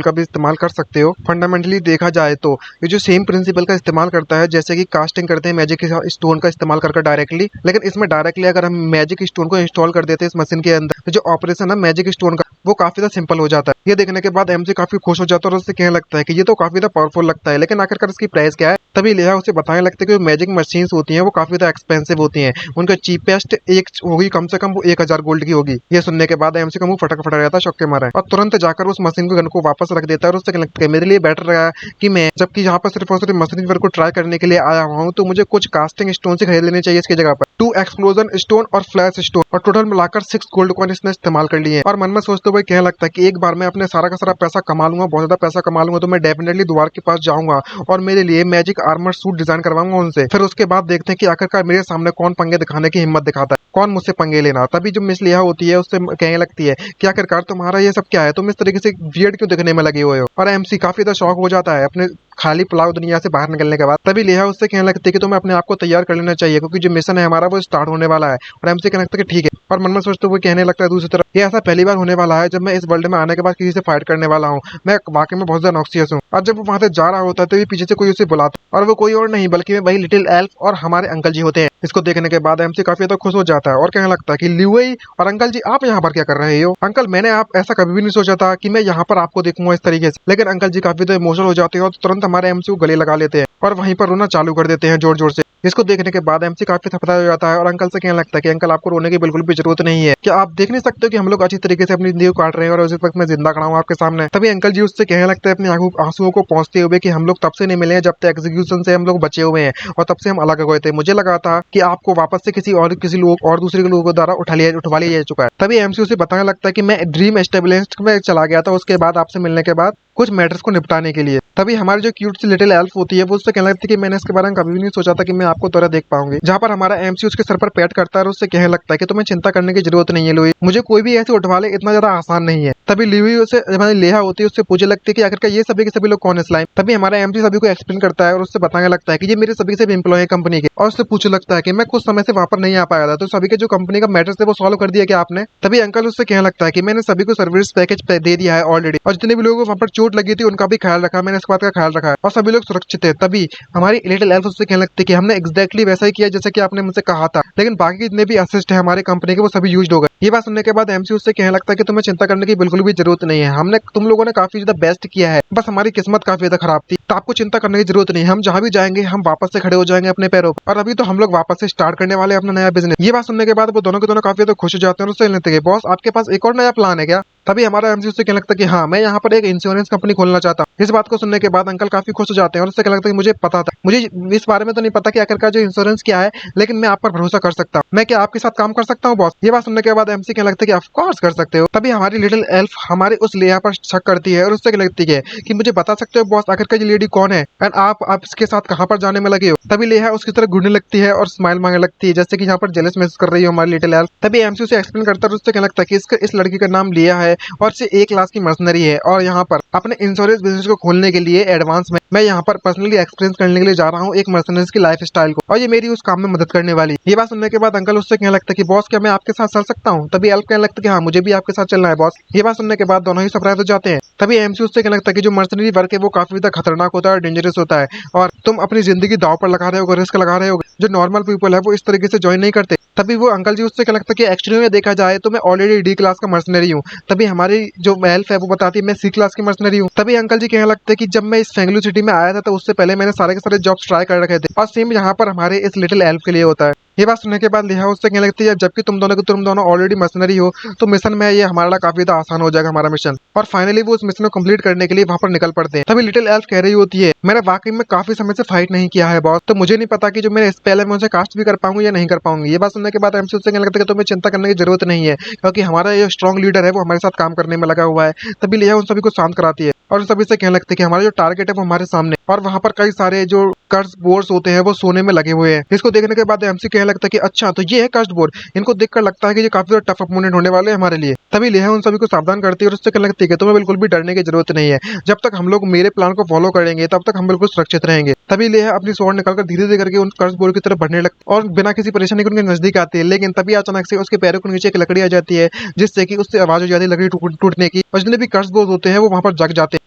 का भी इस्तेमाल कर सकते हो। फंडामेंटली देखा जाए तो ये जो सेम प्रिंसिपल का इस्तेमाल करता है जैसे कि कास्टिंग करते हैं मैजिक स्टोन का इस्तेमाल करके डायरेक्टली, लेकिन इसमें डायरेक्टली अगर हम मैजिक स्टोन को इंस्टॉल कर देते हैं इस मशीन के अंदर तो जो ऑपरेशन है मैजिक स्टोन का वो काफी ज्यादा सिंपल हो जाता है। ये देखने के बाद एमसी काफी खुश हो जाता है और उससे कहने लगता है कि ये तो काफी ज्यादा पावरफुल लगता है, लेकिन आखिरकार इसकी प्राइस क्या है। तभी लेहा उसे बताने लगता है कि मैजिक मशीन्स होती हैं वो काफी ज्यादा एक्सपेंसिव होती हैं, उनका चीपेस्ट एक होगी कम से कम वो 1000 गोल्ड की होगी। ये सुनने के बाद एमसी का मुंह फटा फटा जाता है शौक के मारे और तुरंत जाकर उस मशीन को गन को वापस रख देता है और उससे कहने लगता है मेरे लिए बेटर रहा कि मैं जबकि यहाँ पर सिर्फ और सिर्फ मशीन वर्क को ट्राई करने के लिए आया हुआ हूँ तो मुझे कुछ कास्टिंग स्टोन से खरीद लेने चाहिए इसकी जगह पर। 2 एक्सप्लोजन स्टोन और फ्लैश स्टोन और टोटल मिलाकर 6 गोल्ड कॉइन इसने इस्तेमाल कर लिए और मन में सोचते हुए कहने लगता है कि एक बार मैं अपने सारा का सारा पैसा कमा लूंगा, बहुत ज्यादा पैसा कमा लूंगा तो मैं डेफिनेटली द्वार के पास जाऊंगा और मेरे लिए मैजिक आर्मर सूट डिजाइन करवाऊंगा उनसे। फिर उसके बाद देखते हैं कि आखिरकार मेरे सामने कौन पंगे दिखाने की हिम्मत दिखाता है, कौन मुझसे पंगे लेना। तभी जो मिस लिया होती है उससे कहने लगती है कि आखिरकार तुम्हारा ये सब क्या है, तुम इस तरीके से वियर्ड क्यों दिखने में लगे हुए हो। और एमसी काफी ज्यादा शौक हो जाता है अपने खाली पुलाव दुनिया से बाहर निकलने के बाद। तभी लेहा उससे कहने लगती है कि तुम्हें अपने आप को तैयार कर लेना चाहिए क्योंकि जो मिशन है हमारा वो स्टार्ट होने वाला है। और एमसी कहने लगता है कि ठीक है, और मन में सोचते हुए कहने लगता है दूसरी तरफ ये ऐसा पहली बार होने वाला है जब मैं इस वर्ल्ड में आने के बाद किसी से फाइट करने वाला हूँ। मैं वाकई में बहुत ज्यादा नॉक्सियस हूँ। और जब वो वहां से जा रहा होता है तो पीछे से कोई उसे बुलाता और वो कोई और नहीं बल्कि वही लिटिल एल्फ और हमारे अंकल जी होते हैं। इसको देखने के बाद एमसी काफी ज्यादा खुश हो जाता है और कहने लगता है कि ल्यूई और अंकल जी आप यहाँ पर क्या कर रहे हो। अंकल मैंने आप ऐसा कभी भी नहीं सोचा था कि मैं यहाँ पर आपको देखूंगा इस तरीके से। लेकिन अंकल जी काफी ज्यादा इमोशनल हो जाते हैं और तुरंत हमारे एमसी को गले लगा लेते हैं और वहीं पर रोना चालू कर देते हैं जोर जोर से। इसको देखने के बाद एमसी काफी सरप्राइज हो जाता है और अंकल से कहने लगता है कि अंकल आपको रोने की बिल्कुल भी जरूरत नहीं है, क्या आप देख नहीं सकते हो कि हम लोग अच्छी तरीके से अपनी जिंदगी को काट रहे हैं और उस वक्त मैं जिंदा खड़ा हूँ आपके सामने। तभी अंकल जी उससे कहने लगता है अपने आंसुओं को पहुंचते हुए कि हम लोग तब से नहीं मिले हैं जब तक एग्जीक्यूशन से हम लोग बचे हुए हैं और तब से हम अलग हो गए थे। मुझे लगा था कि आपको वापस से किसी लोग और दूसरे लोगों द्वारा उठवा लिया जा चुका है। तभी एमसी उसे बताने लगता है कि मैं ड्रीम एस्टेब्लिशमेंट में चला गया था उसके बाद आपसे मिलने के बाद कुछ मैटर्स को निपटाने के लिए। तभी हमारी जो क्यूट सी लिटिल एल्फ होती है वो उससे कहने लगती है कि मैंने इसके बारे में कभी भी नहीं सोचा था कि मैं आपको दोबारा देख पाऊंगी। जहाँ पर हमारा एमसी उसके सर पर पैट करता है और उससे कहने लगता है कि तुम्हें चिंता करने की जरूरत नहीं है लुई, मुझे कोई भी ऐसे उठवा ले इतना ज्यादा आसान नहीं है। तभी लुई उसे हमारी लेहा होती है उससे पूछने लगती है कि आखिरकार ये सभी के सभी लोग कौन है स्लाइम। तभी हमारा एमसी सभी को एक्सप्लेन करता है और उससे बताने लगता है कि ये मेरे सभी के सभी एम्प्लॉय है कंपनी के। और उससे पूछने लगता है कि मैं कुछ समय से वहां पर नहीं आ पाया था तो सभी के जो कंपनी का मैटर्स थे वो सॉल्व कर दिया क्या आपने। तभी अंकल उससे कहने लगता है कि मैंने सभी को सर्विस पैकेज दे दिया है ऑलरेडी और जितने भी लोगों को वहां पर चोट लगी थी उनका भी ख्याल रखा, मैंने इस बात का ख्याल रखा है और सभी लोग सुरक्षित है। तभी हमारी लिटिल एल्फ उससे कहने लगती है कि हमने एग्जैक्टली वैसा ही किया जैसे कि आपने मुझसे कहा था, लेकिन बाकी जितने भी असिस्ट है हमारे कंपनी के वो सभी यूज्ड हो गए। ये बात सुनने के बाद एमसी उससे कहने लगता है कि तुम्हें चिंता करने की बिल्कुल भी जरूरत नहीं है, हमने तुम लोगों ने काफी ज्यादा बेस्ट किया है, बस हमारी किस्मत काफी ज्यादा खराब थी तो आपको चिंता करने की जरूरत नहीं है। हम जहाँ भी जाएंगे हम वापस से खड़े हो जाएंगे अपने पैरों पर और अभी तो हम लोग वापस से स्टार्ट करने वाले अपना नया बिजनेस। ये बात सुनने के बाद वो दोनों के दोनों काफी ज्यादा खुश हो जाते हैं और उससे कहते हैं बॉस आपके पास एक और नया प्लान है क्या। तभी हमारा एमसी उससे कहने लगता है कि हाँ मैं यहाँ पर एक इंश्योरेंस कंपनी खोलना चाहता हूँ। इस बात को सुनने के बाद अंकल काफी खुश हो जाते हैं और उससे कहने लगता है कि मुझे पता था, मुझे इस बारे में तो नहीं पता कि आखिरकार जो इंश्योरेंस क्या है, लेकिन मैं आप पर भरोसा कर सकता हूँ, मैं क्या आपके साथ काम कर सकता हूँ बॉस। ये बात सुनने के बाद एमसी कहने लगता है कि ऑफ कोर्स कर सकते हो। तभी हमारी लिटिल एल्फ हमारे उस लेया पर शक करती है और उससे कहने लगती है कि मुझे बता सकते हो बॉस आखिरकार ये लेडी कौन है एंड आप इसके साथ कहाँ पर जाने में लगे हो। तभी लेया उसकी तरफ घूरने लगती है और स्माइल मांगने लगती है जैसे कि यहाँ पर जेलस महसूस कर रही है हमारी लिटिल एल्फ। तभी एमसी उसे एक्सप्लेन करता है और उससे कहने लगता है कि इस लड़की का नाम लिया है और इसे 1 लाख की मर्सनरी है और यहाँ पर अपने इंश्योरेंस बिजनेस को खोलने के लिए एडवांस में मैं यहाँ पर पर्सनली एक्सपीरियंस करने के लिए जा रहा हूँ एक मर्सनरीज की लाइफ स्टाइल को और ये मेरी उस काम में मदद करने वाली। ये बात सुनने के बाद अंकल उससे कहने लगता है कि बॉस क्या मैं आपके साथ चल सकता हूँ। तभी एल्फ कहने लगता है कि हाँ मुझे भी आपके साथ चलना है बॉस। ये बात सुनने के बाद दोनों ही सरप्राइज हो जाते हैं तभी एमसी उससे कहने लगता है कि जो मर्सनरी वर्क है वो काफी ज्यादा खतरनाक होता है और डेंजरस होता है, और तुम अपनी जिंदगी दाव पर लगा रहे हो, रिस्क लगा रहे हो। जो नॉर्मल पीपल है वो इस तरीके से ज्वाइन नहीं करते। तभी वो अंकल जी उससे कहने लगता है कि एक्चुअली में देखा जाए तो मैं ऑलरेडी डी क्लास का मर्सनरी हूँ। तभी हमारी जो एल्फ है वो बताती है मैं सी क्लास की मर्सनरी हूँ। तभी अंकल जी कहने लगते हैं कि जब मैं इस फेंगलू सिटी में आया था तो उससे पहले मैंने सारे के सारे जॉब्स ट्राई कर रखे थे, और सेम यहाँ पर हमारे इस लिटिल एल्फ के लिए होता है। ये बात सुनने के बाद लिहा उससे कहने लगती है जबकि तुम दोनों ऑलरेडी मर्सनरी हो तो मिशन में ये हमारा काफी ज्यादा आसान हो जाएगा हमारा मिशन। और फाइनली वो उस मिशन को कंप्लीट करने के लिए वहां पर निकल पड़ते हैं। तभी लिटिल एल्फ कह रही होती है मैंने वाकई में काफी समय से फाइट नहीं किया है बॉस, तो मुझे नहीं पता कि जो मैंने इस पहले मैं उसे कास्ट भी कर पाऊंगी या नहीं कर पाऊंगी। ये बात सुनने के बाद एमसी उससे कहने लगता है कि तुम्हें चिंता करने की जरूरत नहीं है, क्योंकि हमारा ये स्ट्रॉन्ग लीडर है वो हमारे साथ काम करने में लगा हुआ है। तभी लिहा उन सभी को शांत कराती है और उन सभी से कहने लगती है कि हमारा जो टारगेट है वो हमारे सामने, और वहां पर कई सारे जो कर्स बोर्ड्स होते हैं वो सोने में लगे हुए हैं। इसको देखने के बाद एमसी कहने लगता है कि अच्छा तो ये है कर्स बोर्ड। इनको देखकर लगता है कि ये काफी ज्यादा टफ अपोनेंट होने वाले हैं हमारे लिए। तभी लिहा उन सभी को सावधान करती है और उससे कहने लगती है कि तुम्हें बिल्कुल भी डरने की जरूरत नहीं है, जब तक हम लोग मेरे प्लान को फॉलो करेंगे तब तक हम बिल्कुल सुरक्षित रहेंगे। तभी लिहा अपनी स्वॉर्ड निकालकर धीरे धीरे करके उन कर्स बोर्ड की तरफ बढ़ने लगती और बिना किसी परेशानी के उनके नजदीक आती है। लेकिन तभी अचानक से उसके पैरों के नीचे एक लकड़ी आ जाती है, जिससे कि उससे आवाज हो जाती है लकड़ी टूटने की, और जितने भी कर्स बोर्ड होते हैं वो वहां पर जग जाते हैं।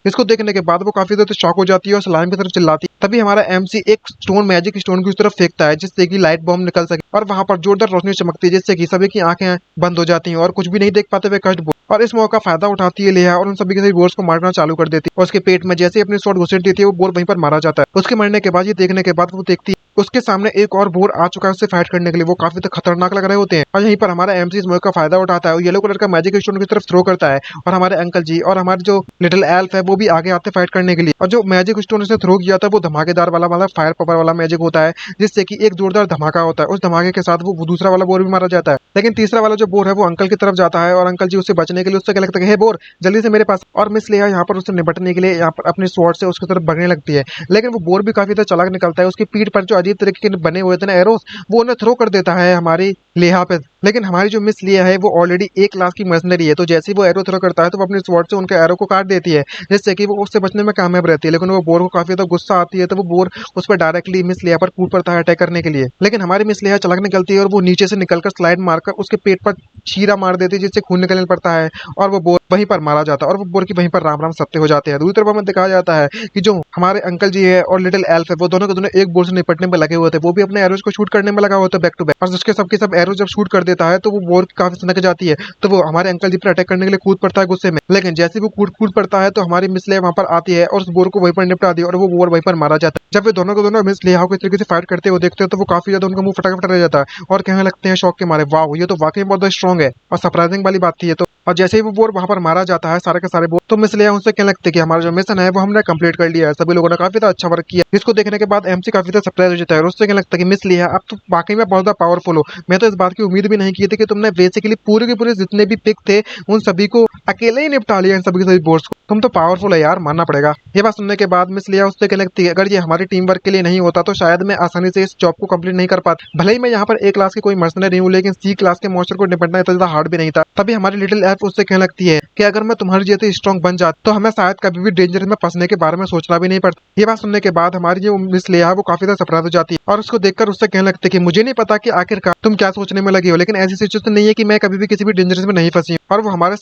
इसको देखने के बाद वो काफी ज्यादा शॉक हो जाती है और स्लाइम की तरफ चिल्लाती है। तभी हमारा एमसी एक स्टोन मैजिक स्टोन की उस तरफ फेंकता है जिससे कि लाइट बॉम्ब निकल सके, और वहां पर जोरदार रोशनी चमकती है जिससे कि सभी की आंखें बंद हो जाती हैं और कुछ भी नहीं देख पाते वे कर्स बोर्ड। और इस मौका फायदा उठाती है लिहा और उन सभी के सभी बोर्ड्स को मारना चालू कर देती है, और उसके पेट में जैसे ही अपनी स्वॉर्ड घुसेड़ देती है वो बोर्ड वहीं पर मारा जाता है। उसके मरने के बाद ये देखने के बाद वो देखती है उसके सामने एक और बोर आ चुका है उससे फाइट करने के लिए। वो काफी खतरनाक लग रहे होते हैं, और यहीं पर हमारा एमसी इस मौके का फायदा उठाता है और येलो कलर का मैजिक स्टोन की तरफ थ्रो करता है, और हमारे अंकल जी और हमारे जो लिटिल एल्फ है वो भी आगे आते फाइट करने के लिए। और जो मैजिक स्टोन उसने थ्रो किया था वो धमाकेदार वाला मतलब फायर पावर वाला मैजिक होता है, जिससे कि एक जोरदार धमाका होता है। उस धमाके के साथ वो दूसरा वाला बोर भी मारा जाता है। लेकिन तीसरा वाला जो बोर है वो अंकल की तरफ जाता है, और अंकल जी उससे बचने के लिए उससे क्या लगता है हे बोर जल्दी से मेरे पास। और मिस लिहा यहाँ पर उससे निपटने के लिए यहाँ पर अपने स्वॉर्ड से उसकी तरफ बढ़ने लगती है, लेकिन वो बोर भी काफी चालाक निकलता है। उसकी पीठ पर जो अजीब तरीके के बने हुए थे ना एरोस, वो उन्हें थ्रो कर देता है हमारी लिहा पे। लेकिन हमारी जो मिस लिया है वो ऑलरेडी एक क्लास की मर्सनरी है, तो जैसे ही वो एरो थ्रो करता है तो वो अपने स्वॉर्ड से उनके एरो को काट देती है, जिससे कि वो उससे बचने में कामयाब रहती है। लेकिन वो बोर को काफी ज्यादा गुस्सा आती है, तो वो बोर उस पर डायरेक्टली मिस लिया पर कूद पड़ता है अटैक करने के लिए। लेकिन हमारी मिस लिया चलक निकलती है और वो नीचे से निकलकर स्लाइड मारकर उसके पेट पर चीरा मार देती है, जिससे खून निकलने पड़ता है, और वो बोर वहीं पर मारा जाता है, और वो बोर की वहीं पर राम राम सत्य हो जाते हैं। दूसरी तरफ हमें दिखाया जाता है कि जो हमारे अंकल जी है और लिटिल एल्फ है वो दोनों के दोनों एक बोर से निपटने में लगे हुए थे। वो भी अपने एरोज को शूट करने में लगा हुआ था बैक टू बैक, और उसके सबके सब एरो जब शूट कर देता है तो वो बोर काफी सनक जाती है, तो वो हमारे अंकल जी पर अटैक करने के लिए कूद पड़ता है गुस्से में। लेकिन जैसे वो कूद पड़ता है तो हमारी मिस लिया वहां पर आती है और उस बोर को वहीं पर निपटा दी, और वो बोर वहीं पर मारा जाता है। जब वे दोनों के दोनों मिस लिया को इस तरीके से फाइट करते हुए देखते हैं तो वो काफी ज्यादा उनका मुंह फटा फटा रह जाता है और कहने लगते हैं शौक के मारे वाह ये तो वाकई बहुत स्ट्रॉन्ग है, और सरप्राइजिंग वाली बात थी ये तो। और जैसे ही वो बोर वहां पर मारा जाता है सारे के सारे बोर, तो मिस लिया उनसे कहने लगते हैं कि हमारा जो मिशन है वो हमने कंप्लीट कर लिया है, सभी लोगों ने काफी ज्यादा अच्छा वर्क किया। इसको देखने के बाद एमसी काफी ज्यादा सरप्राइज हो जाता है और उससे कहने लगता है कि मिस लिया अब तो वाकई में बहुत ज्यादा पावरफुल हो। मैं तो इस बात की उम्मीद भी नहीं की थी कि तुमने बेसिकली पूरे के पूरे जितने भी पिक थे उन सभी को अकेले ही निपटा लिया, इन सभी के सभी बोर्ड्स को। तुम तो पावरफुल है यार, मानना पड़ेगा। ये बात सुनने के बाद मिस लिया उससे कहने लगती है अगर ये हमारी टीम वर्क के लिए नहीं होता तो शायद मैं आसानी से इस जॉब को कंप्लीट नहीं कर पाता। भले ही मैं यहाँ पर ए क्लास की कोई मर्सनरी हूँ, लेकिन सी क्लास के मॉन्स्टर को निपटना इतना ज्यादा हार्ड भी नहीं था। तभी हमारी लिटिल एल्फ उससे कहने लगती है कि अगर मैं तुम्हारी जैसे स्ट्रॉन्ग बन जाती तो हमें शायद कभी भी डेंजर में फंसने के बारे में सोचना भी नहीं पड़ता। ये बात सुनने के बाद हमारी जो मिस लिया है वो काफी ज्यादा सरप्राइज हो जाती है, और उसको देखकर उससे कहने लगते हैं कि मुझे नहीं पता कि आखिरकार तुम क्या सोचने में लगी हो, लेकिन ऐसी सिचुएशन नहीं है कि मैं कभी भी किसी भी डेंजर में नहीं फंसी। और वो हमारे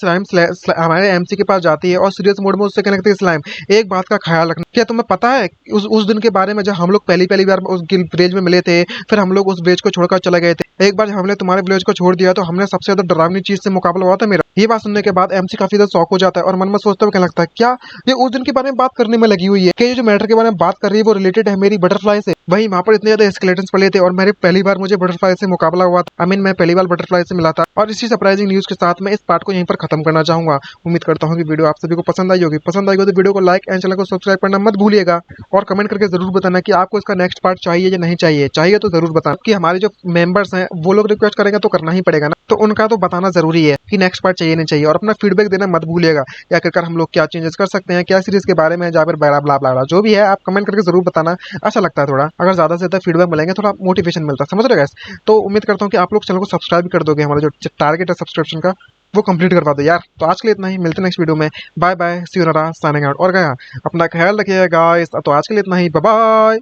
हमारे एमसी के पास जाती है और सीरियस मोड में उससे कहने लगती है स्लाइम एक बात का ख्याल रखना, क्या तुम्हें पता है उस दिन के बारे में जब हम लोग पहली बार उस विलेज में मिले थे, फिर हम लोग उस विलेज को छोड़कर चले गए थे। एक बार जब हमने तुम्हारे विलेज को छोड़ दिया तो हमने सबसे ज्यादा डरावनी चीज से मुकाबला हुआ था मेरा। ये बात सुनने के बाद एमसी काफी ज्यादा शॉक हो जाता है और मन में सोचता हुआ कहने लगता है क्या ये उस दिन के बारे में बात करने में लगी हुई है, कि ये जो मैटर के बारे में बात कर रही है वो रिलेटेड है मेरी बटरफ्लाई से। वहीं वहां पर इतने ज्यादा स्केलेटन्स पड़े थे और मेरे पहली बार मुझे बटरफ्लाई से मुकाबला हुआ था। मैं पहली बार बटरफ्लाई से मिला था। और इसी सरप्राइजिंग न्यूज के साथ मैं इस पार्ट को यहीं पर खत्म करना चाहूंगा। उम्मीद करता हूँ कि वीडियो आप सभी को पसंद आई होगी। पसंद आई हो तो वीडियो को लाइक एंड चैनल को सब्सक्राइब करना मत भूलिएगा, और कमेंट करके जरूर बताना कि आपको इसका नेक्स्ट पार्ट चाहिए या नहीं चाहिए। चाहिए तो जरूर बताना कि हमारे जो मेंबर्स हैं वो लोग रिक्वेस्ट करेंगे तो करना ही पड़ेगा ना, तो उनका तो बताना जरूरी है कि नेक्स्ट पार्ट चाहिए नहीं चाहिए। और अपना फीडबैक देना मत भूलिएगा कि आखिरकार हम लोग क्या चेंजेस कर सकते हैं, क्या सीरीज के बारे में या फिर बड़ा ब्ला ब्ला जो भी है आप कमेंट करके जरूर बताना। अच्छा लगता है थोड़ा, अगर ज्यादा से ज्यादा फीडबैक मिलेंगे थोड़ा मोटिवेशन मिलता है, समझ रहे गाइस। तो उम्मीद करता हूँ कि आप लोग चैनल को सब्सक्राइब कर दोगे, हमारा जो टारगेट है सब्सक्रिप्शन का वो कंप्लीट करवा दो यार। तो आज के लिए इतना ही, मिलते हैं नेक्स्ट वीडियो में। Bye bye, see you, signing out. और गया अपना ख्याल रखिएगा गाइस। तो आज के लिए इतना ही, बाय बाय।